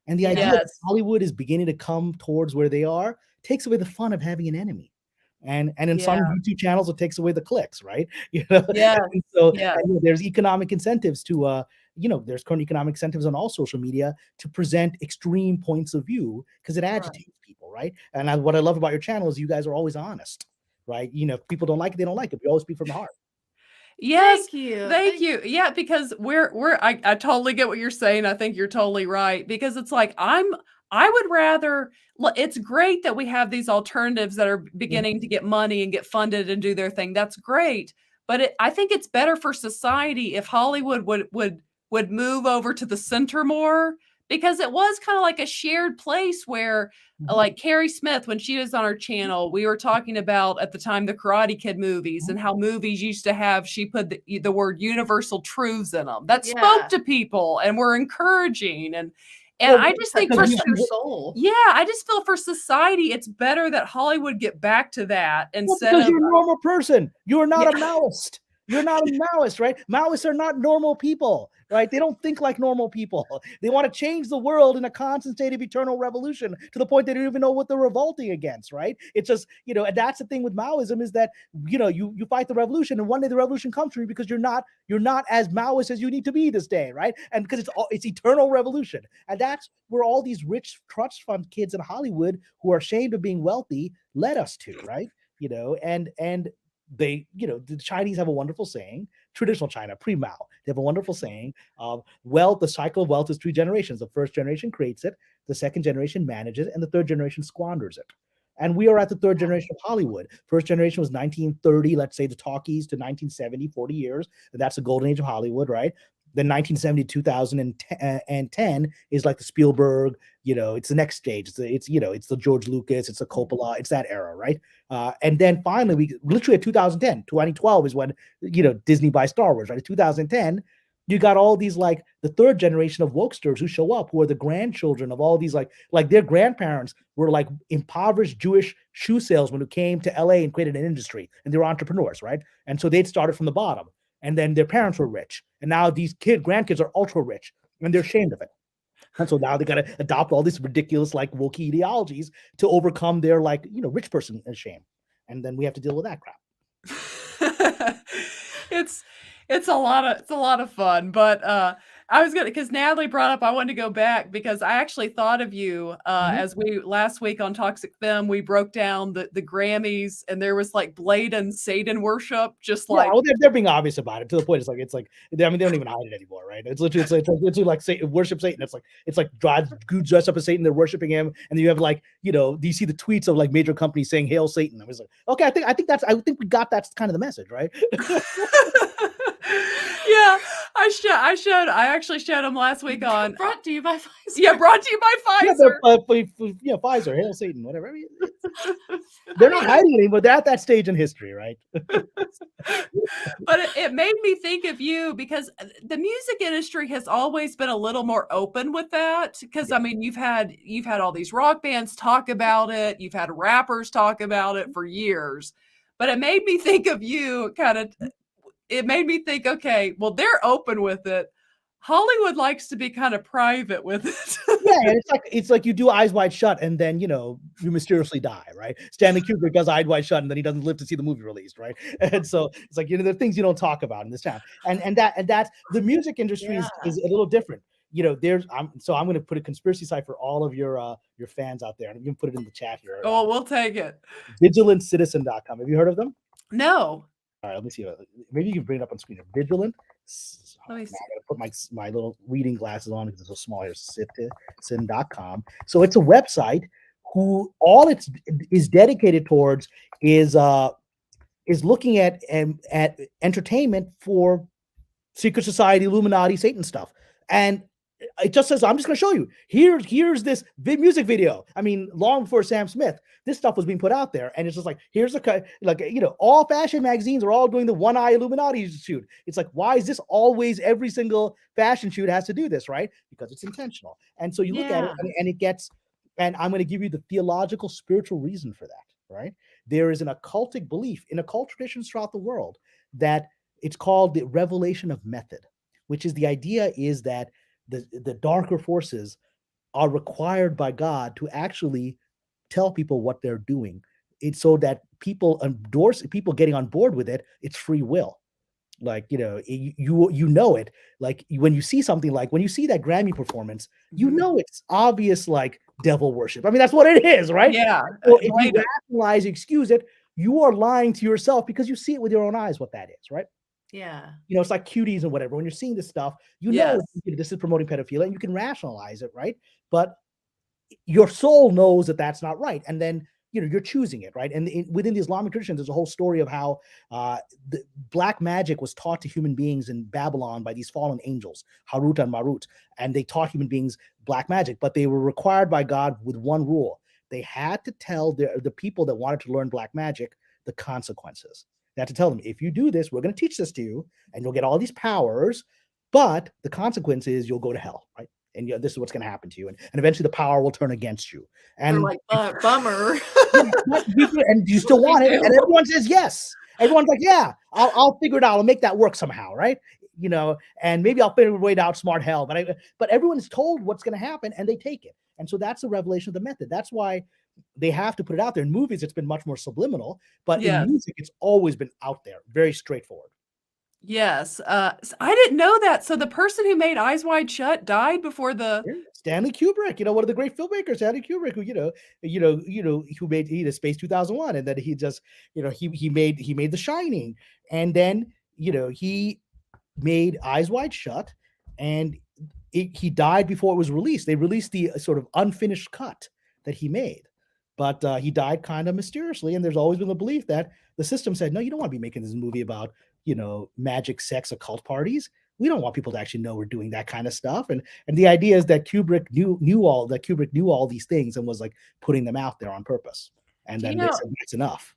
And the idea that Hollywood is beginning to come towards where they are takes away the fun of having an enemy. And in some YouTube channels, it takes away the clicks, right? And so and there's economic incentives to, there's current economic incentives on all social media to present extreme points of view because it agitates people, right? And what I love about your channel is you guys are always honest, right? If people don't like it, they don't like it. We always speak from the heart. Yes, thank you. Yeah, because I totally get what you're saying. I think you're totally right because it's like I would rather. It's great that we have these alternatives that are beginning to get money and get funded and do their thing. That's great, but I think it's better for society if Hollywood would move over to the center more. Because it was kind of like a shared place where, like Carrie Smith, when she was on our channel, we were talking about at the time the Karate Kid movies and how movies used to have, she put the word universal truths in them that spoke to people and were encouraging. And I just think for soul. Yeah, I just feel for society, it's better that Hollywood get back to that instead of you're a normal person. You're not a Maoist. You're not a Maoist, right? Maoists are not normal people, right? They don't think like normal people. They want to change the world in a constant state of eternal revolution to the point they don't even know what they're revolting against, right? It's just, and that's the thing with Maoism is that, you fight the revolution and one day the revolution comes for you because you're not as Maoist as you need to be this day, right? And because it's eternal revolution. And that's where all these rich trust fund kids in Hollywood who are ashamed of being wealthy led us to, right? And they, the Chinese have a wonderful saying, traditional China, pre-Mao, they have a wonderful saying of wealth, the cycle of wealth is 3 generations. The first generation creates it, the second generation manages it, and the third generation squanders it. And we are at the third generation of Hollywood. First generation was 1930, let's say the talkies to 1970, 40 years. That's the golden age of Hollywood, right? Then 1970 to 2010 is like the Spielberg, it's the next stage. It's the George Lucas, it's the Coppola, it's that era, right? And then finally, we literally at 2012 is when, Disney buys Star Wars, right? In 2010, you got all these like the third generation of wokesters who show up, who are the grandchildren of all these like their grandparents were like impoverished Jewish shoe salesmen who came to LA and created an industry, and they were entrepreneurs, right? And so they'd started from the bottom. And then their parents were rich. And now these grandkids are ultra rich and they're ashamed of it. And so now they got to adopt all these ridiculous, like woke ideologies to overcome their rich person shame. And then we have to deal with that crap. It's a lot of fun, but I was gonna, because Natalie brought up, I wanted to go back because I actually thought of you as we last week on Toxic Femme, we broke down the Grammys and there was like blatant Satan worship, just like they're being obvious about it to the point it's like they don't even hide it anymore, right? It's literally like Satan, worship Satan. It's like dudes dressed up as Satan, they're worshiping him, and then you have do you see the tweets of like major companies saying "Hail Satan"? I was like, okay, I think we got that's kind of the message, right? Yeah, I actually showed him last week on brought to you by Pfizer. Yeah, brought to you by Pfizer. Yeah, Pfizer, Hail Satan, whatever. I mean, they're not hiding anymore. They're at that stage in history, right? But it made me think of you because the music industry has always been a little more open with that. Because I mean, you've had all these rock bands talk about it. You've had rappers talk about it for years. But it made me think of you it made me think, okay, well, they're open with it. Hollywood likes to be kind of private with it. Yeah, it's like you do Eyes Wide Shut and then you mysteriously die, right? Stanley Kubrick does Eyes Wide Shut and then he doesn't live to see the movie released, right? And so it's like there are things you don't talk about in this town, and that's the music industry is a little different. I'm going to put a conspiracy site for all of your fans out there, and you can put it in the chat here. Oh, we'll take it. VigilantCitizen.com. Have you heard of them? No. All right, let me see. Maybe you can bring it up on screen. Vigilant. Let me see. I'm gonna put my little reading glasses on because it's so small here. Citizen.com. So it's a website who all it is dedicated towards is looking at entertainment for secret society, Illuminati, Satan stuff. And it just says, I'm just going to show you. Here's this music video. I mean, long before Sam Smith, this stuff was being put out there. And it's just like, here's all fashion magazines are all doing the one eye Illuminati shoot. It's like, why is this always every single fashion shoot has to do this, right? Because it's intentional. And so you look at it and it gets, and I'm going to give you the theological, spiritual reason for that, right? There is an occultic belief in occult traditions throughout the world that it's called the revelation of method, which is the idea is that the darker forces are required by God to actually tell people what they're doing. It's so that people getting on board with it, it's free will. Like, you know it. Like when you see something, like when you see that Grammy performance, you know it's obvious, like devil worship. I mean, that's what it is, right? Yeah. So if you rationalize, excuse it, you are lying to yourself because you see it with your own eyes what that is, right? Yeah. It's like cuties and whatever. When you're seeing this stuff, know this is promoting pedophilia and you can rationalize it, right? But your soul knows that that's not right. And then, you're choosing it, right? And within the Islamic tradition, there's a whole story of how the black magic was taught to human beings in Babylon by these fallen angels, Harut and Marut. And they taught human beings black magic, but they were required by God with one rule. They had to tell the people that wanted to learn black magic the consequences. They had to tell them, if you do this, we're going to teach this to you, and you'll get all these powers, but the consequence is you'll go to hell, right? And this is what's going to happen to you, and eventually the power will turn against you. And they're like, bummer. And you still want it, and everyone says yes. Everyone's like, yeah, I'll figure it out. I'll make that work somehow, right? And maybe I'll figure a way to outsmart hell. But everyone's told what's going to happen, and they take it. And so that's the revelation of the method. That's why they have to put it out there. In movies, it's been much more subliminal, but in music, it's always been out there, very straightforward. Yes. I didn't know that. So the person who made Eyes Wide Shut died before the Stanley Kubrick, one of the great filmmakers, Stanley Kubrick, who made Space 2001, and then he just, he made The Shining, and then he made Eyes Wide Shut, and he died before it was released. They released the sort of unfinished cut that he made, but he died kind of mysteriously. And there's always been the belief that the system said, no, you don't want to be making this movie about magic, sex, occult parties. We don't want people to actually know we're doing that kind of stuff. And the idea is that Kubrick knew all these things and was like putting them out there on purpose. And then they said, that's enough.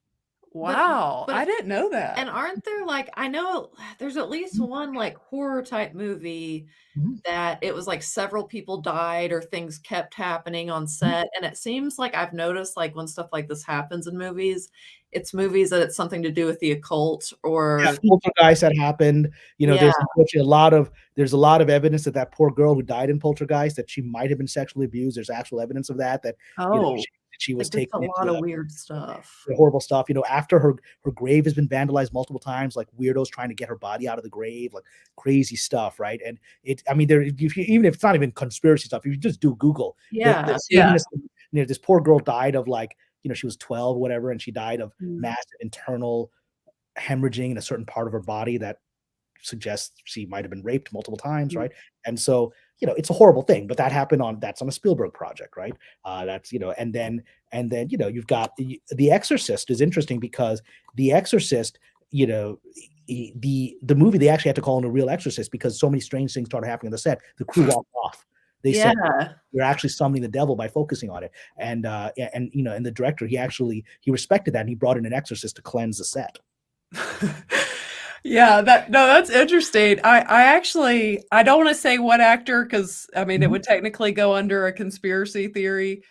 Wow. But I didn't know that. And aren't there, like, I know there's at least one like horror type movie that it was like several people died or things kept happening on set. And it seems like I've noticed, like, when stuff like this happens in movies, it's movies that it's something to do with the occult or poltergeist that happened. There's unfortunately there's a lot of evidence that poor girl who died in Poltergeist, that she might have been sexually abused. There's actual evidence of that she was taken into a lot of weird stuff, horrible stuff. After her grave has been vandalized multiple times, like weirdos trying to get her body out of the grave, like crazy stuff, right? And even if it's not even conspiracy stuff, if you just do Google, this poor girl died of she was 12 or whatever, and she died of massive internal hemorrhaging in a certain part of her body that suggests she might have been raped multiple times, right? And so it's a horrible thing, but that's on a Spielberg project, right? And then you've got The Exorcist is interesting because The Exorcist, the movie, they actually had to call in a real exorcist because so many strange things started happening on the set. The crew walked off. They said you're actually summoning the devil by focusing on it, and the director, he respected that, and he brought in an exorcist to cleanse the set. That's interesting. I don't want to say what actor, because it would technically go under a conspiracy theory.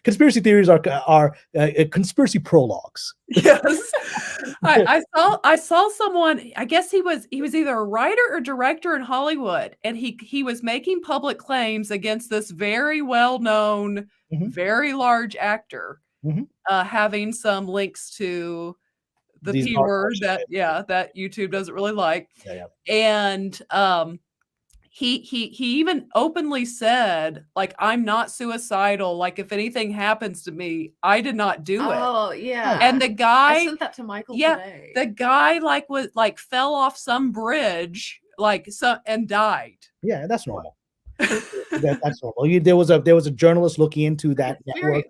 Conspiracy theories are conspiracy prologues. Yes. I saw someone, I guess he was either a writer or director in Hollywood, and he was making public claims against this very well-known, very large actor, having some links to the P word that YouTube doesn't really like. And he even openly said, like, I'm not suicidal. Like, if anything happens to me, I did not do it. Oh, yeah. And the guy, I sent that to Michael today. The guy fell off some bridge, and died. Yeah, that's normal. That's normal. There was a journalist looking into that network.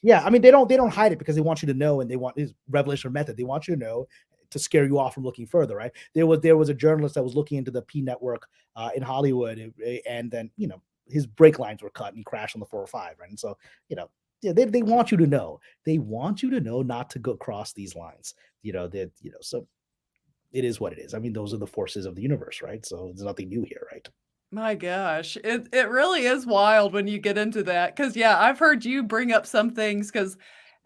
Yeah, they don't hide it because they want you to know, and they want this revelation method. They want you to know, to scare you off from looking further, right? There was a journalist that was looking into the P network in Hollywood, and then his brake lines were cut and he crashed on the 405, right? And so they want you to know. They want you to know not to go cross these lines. So it is what it is. I mean, those are the forces of the universe, right? So there's nothing new here, right? My gosh, it really is wild when you get into that. Because I've heard you bring up some things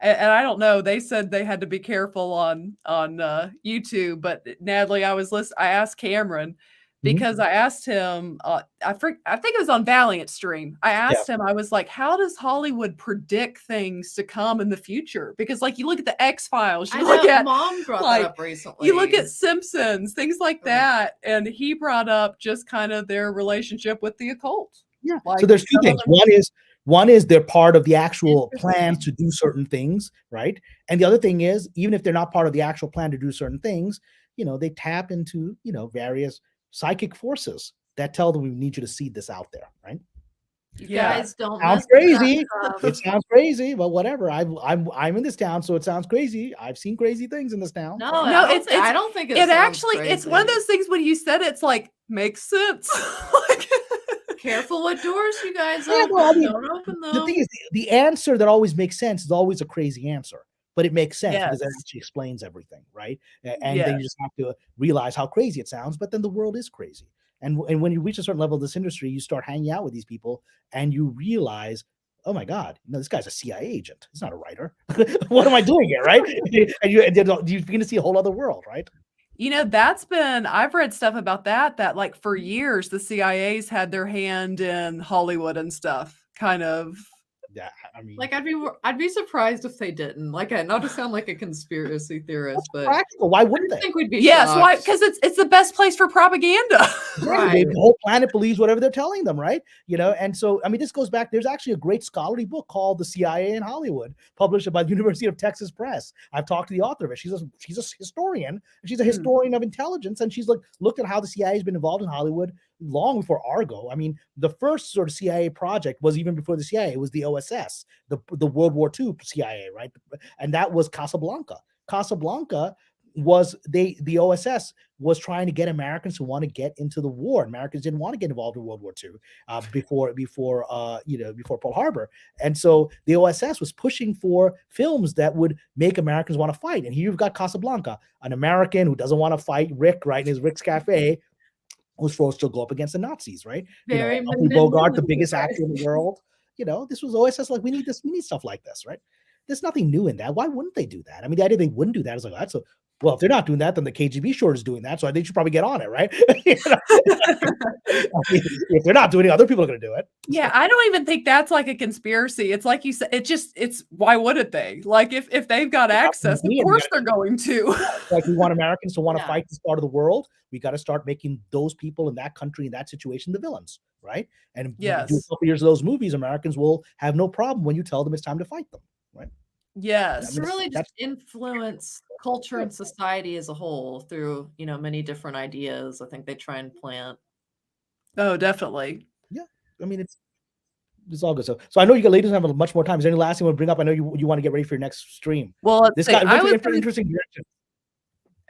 and I don't know. They said they had to be careful on YouTube, but Natalie, I asked Cameron because I asked him. I think it was on Valiant stream. I asked him. I was like, "How does Hollywood predict things to come in the future?" Because you look at the X-Files, you look at Mom brought that up recently. You look at Simpsons, things like that, and he brought up just kind of their relationship with the occult. Yeah. So there's two things. One is they're part of the actual plans to do certain things, right? And the other thing is, even if they're not part of the actual plan to do certain things, they tap into various psychic forces that tell them we need you to seed this out there, right? You guys don't sounds crazy. It sounds crazy, but whatever. I'm in this town, so it sounds crazy. I've seen crazy things in this town. No, I don't think it actually crazy. It's one of those things when you said it's makes sense. Careful what doors you guys open. Don't open them. The thing is, the answer that always makes sense is always a crazy answer, but it makes sense because it actually explains everything, right? And then you just have to realize how crazy it sounds, but then the world is crazy. And when you reach a certain level of this industry, you start hanging out with these people and you realize, oh my God, this guy's a CIA agent. He's not a writer. What am I doing here, right? and you're going to see a whole other world, right? I've read stuff about that for years, the CIA's had their hand in Hollywood and stuff, kind of. Yeah, I mean, I'd be surprised if they didn't. Not to sound like a conspiracy theorist, but practical. Why wouldn't they? I think we'd be yes, why? Because it's the best place for propaganda. Right. The whole planet believes whatever they're telling them, right? And so this goes back. There's actually a great scholarly book called "The CIA in Hollywood," published by the University of Texas Press. I've talked to the author of it. She's a historian. She's a historian of intelligence, and she's looked at how the CIA has been involved in Hollywood long before Argo. I mean, the first sort of CIA project was even before the CIA. It was the OSS, the World War II CIA, right? And that was Casablanca. Casablanca was the OSS was trying to get Americans to want to get into the war. Americans didn't want to get involved in World War II before Pearl Harbor, and so the OSS was pushing for films that would make Americans want to fight. And here you've got Casablanca, an American who doesn't want to fight Rick, right, in his Rick's Cafe, who's forced to go up against the Nazis, right? Humphrey Bogart, the biggest actor in the world. This was OSS we need stuff like this, right? There's nothing new in that. Why wouldn't they do that? I mean, the idea they wouldn't do that is well, if they're not doing that, then the KGB sure is doing that. So they should probably get on it, right? If they're not doing it, other people are going to do it. Yeah, I don't even think that's a conspiracy. It's like you said, it's why wouldn't they? If they've got access, of course they're going to. We want Americans to want to fight this part of the world. We got to start making those people in that country, in that situation, the villains, right? And do a couple years of those movies, Americans will have no problem when you tell them it's time to fight them, right? Yes. It's really just influence culture and society as a whole through, many different ideas. I think they try and plant. Oh, definitely. Yeah. I mean, it's all good. So I know you ladies have much more time. Is there any last thing you want to bring up? I know you want to get ready for your next stream. Well, this got interesting direction.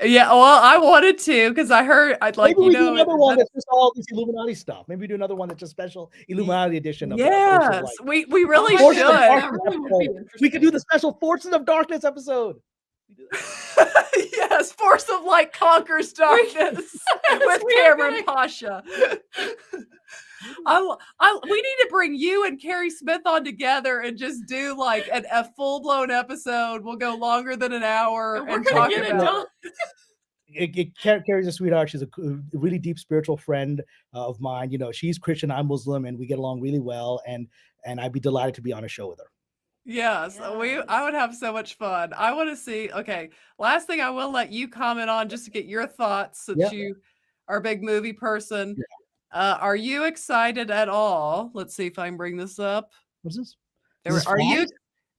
Yeah, well, I wanted to because I heard Maybe we do another one that's just all this Illuminati stuff. Maybe we do another one that's just special Illuminati edition. Yes, we really should. We could do the special Forces of Darkness episode. Yes, Force of Light conquers darkness with Kamran Pasha. We need to bring you and Carrie Smith on together and just do a full-blown episode. We'll go longer than an hour and talk about it. Carrie's a sweetheart. She's a really deep spiritual friend of mine. She's Christian, I'm Muslim, and we get along really well. And I'd be delighted to be on a show with her. Yes, I would have so much fun. I want to see. Okay, last thing I will let you comment on just to get your thoughts since you are a big movie person. Yeah. Are you excited at all? Let's see if I can bring this up. What's this? Are you?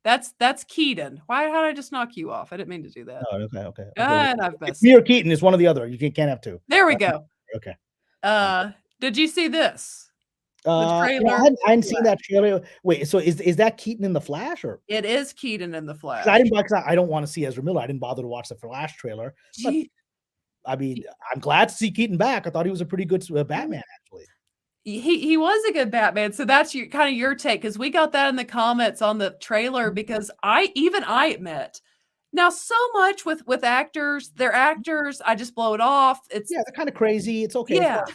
That's Keaton. Why did I just knock you off? I didn't mean to do that. Oh, okay. And I've messed. Me or Keaton is one or the other. You can't have two. There we go. Okay. Did you see this? trailer. I hadn't seen that trailer. Wait, so is that Keaton in the Flash or? It is Keaton in the Flash. I don't want to see Ezra Miller. I didn't bother to watch the Flash trailer. But, I mean, I'm glad to see Keaton back. I thought he was a pretty good Batman, actually. He was a good Batman. So that's your take, because we got that in the comments on the trailer, because I admit now so much with actors, they're actors. I just blow it off. They're kind of crazy. It's okay. Yeah.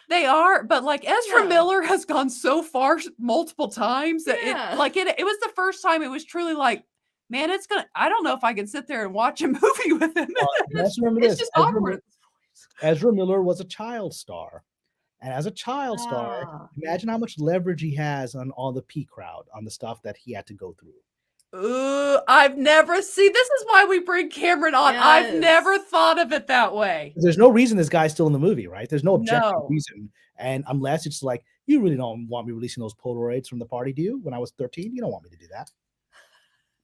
They are, but like Ezra Miller has gone so far multiple times that it was the first time it was truly like, man, I don't know if I can sit there and watch a movie with him. It's just awkward. Ezra Miller was a child star. And as a child star, imagine how much leverage he has on all the P crowd, on the stuff that he had to go through. I've never seen. This is why we bring Cameron on. Yes. I've never thought of it that way. There's no reason this guy's still in the movie, right? There's no objective reason. And unless it's like, you really don't want me releasing those Polaroids from the party, do you? When I was 13, you don't want me to do that.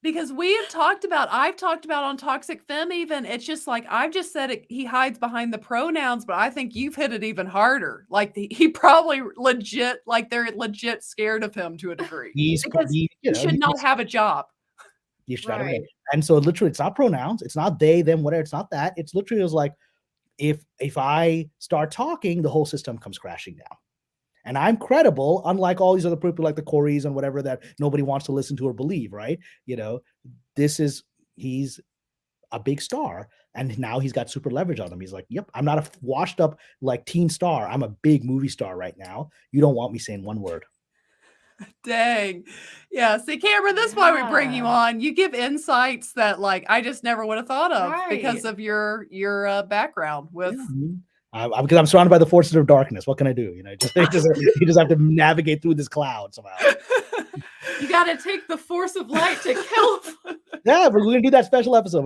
Because I've talked about on Toxic Femme even, it's just like, I've just said it, he hides behind the pronouns, but I think you've hit it even harder. Like he probably they're legit scared of him to a degree. He should not have a job. You should have And so literally it's not pronouns, it's not they, them, whatever, it's not that. It's literally like, if I start talking, the whole system comes crashing down. And I'm credible, unlike all these other people like the Coreys and whatever that nobody wants to listen to or believe, right? He's a big star, and now he's got super leverage on him. He's like, yep, I'm not a washed up like teen star. I'm a big movie star right now. You don't want me saying one word. Dang. Yeah. See, Cameron, that's why we bring you on. You give insights that like I just never would have thought of because of your background with. Because I'm surrounded by the forces of darkness. What can I do? You just have to navigate through this cloud somehow. You got to take the force of light to kill. Yeah, we're going to do that special episode.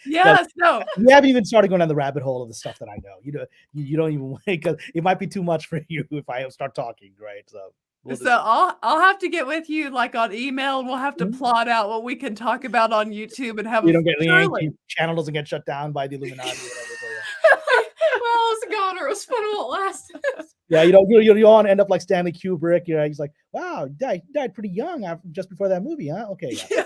Yes, no. We haven't even started going down the rabbit hole of the stuff that I know. You don't even, because it might be too much for you if I start talking, right? So I'll have to get with you like on email, and we'll have to plot out what we can talk about on YouTube and have. You don't get any channel doesn't get shut down by the Illuminati. Well, it's gone, or it was fun while it lasted. Yeah, you all end up like Stanley Kubrick. He's like, wow, died pretty young just before that movie, huh? Okay. Yeah.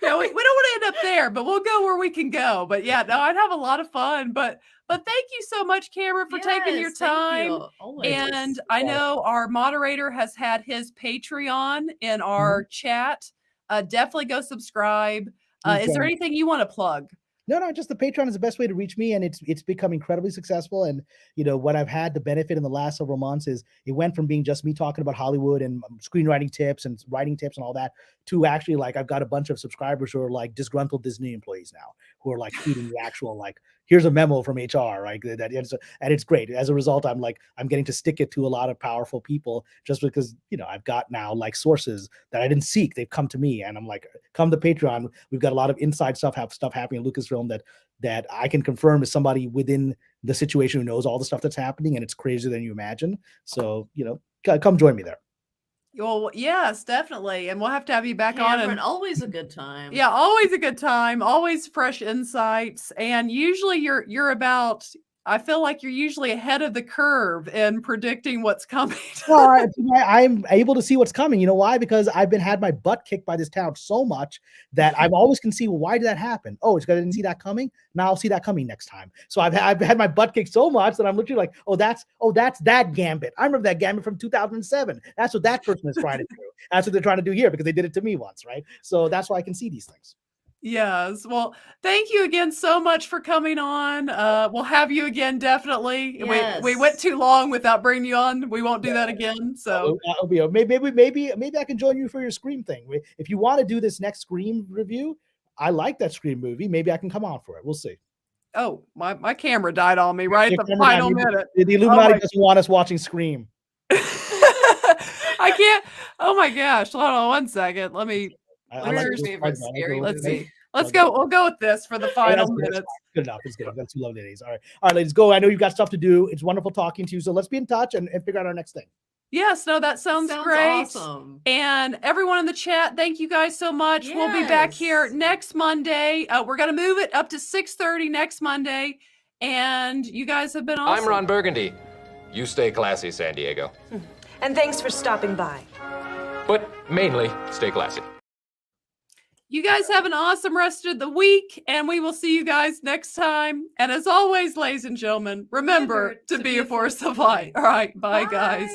Yeah, we don't want to end up there, but we'll go where we can go. But yeah, no, I'd have a lot of fun. But thank you so much, Cameron, for taking your time. And I know our moderator has had his Patreon in our chat. Definitely go subscribe. Is there anything you want to plug? No, just the Patreon is the best way to reach me, and it's become incredibly successful. And what I've had the benefit in the last several months is it went from being just me talking about Hollywood and screenwriting tips and writing tips and all that to actually like I've got a bunch of subscribers who are like disgruntled Disney employees now who are like feeding the actual like, here's a memo from HR, right? And it's great. As a result, I'm getting to stick it to a lot of powerful people just because I've got now like sources that I didn't seek. They've come to me, and I'm like, come to Patreon. We've got a lot of inside stuff happening at Lucasfilm that I can confirm is somebody within the situation who knows all the stuff that's happening, and it's crazier than you imagine. So come join me there. Well, yes, definitely. And we'll have to have you back on. And always a good time. Yeah, always a good time. Always fresh insights. And usually you're about, I feel like you're usually ahead of the curve in predicting what's coming. Well, I'm able to see what's coming. You know why? Because I've had my butt kicked by this town so much that I always can see, well, why did that happen? Oh, it's because I didn't see that coming. Now I'll see that coming next time. So I've had my butt kicked so much that I'm literally like, oh, that's that Gambit. I remember that Gambit from 2007. That's what that person is trying to do. That's what they're trying to do here because they did it to me once, right? So that's why I can see these things. Yes. Well, thank you again so much for coming on. We'll have you again, definitely. Yes. We went too long without bringing you on. We won't do that again. So maybe I can join you for your Scream thing. If you want to do this next Scream review, I like that Scream movie. Maybe I can come on for it. We'll see. Oh, my camera died on me right at the final minute. The Illuminati doesn't want us watching Scream. I can't. Oh my gosh. Hold on 1 second. Let me. Let's see. Let's go. We'll go with this for the final minutes. Good enough. It's good. That's 2 lovely days. All right, ladies, go. I know you've got stuff to do. It's wonderful talking to you. So let's be in touch and figure out our next thing. Yes, no, that sounds great. Awesome. And everyone in the chat, thank you guys so much. Yes. We'll be back here next Monday. We're going to move it up to 6:30 next Monday. And you guys have been awesome. I'm Ron Burgundy. You stay classy, San Diego. And thanks for stopping by. But mainly, stay classy. You guys have an awesome rest of the week, and we will see you guys next time. And as always, ladies and gentlemen, remember to be a force of light. All right, bye. Guys.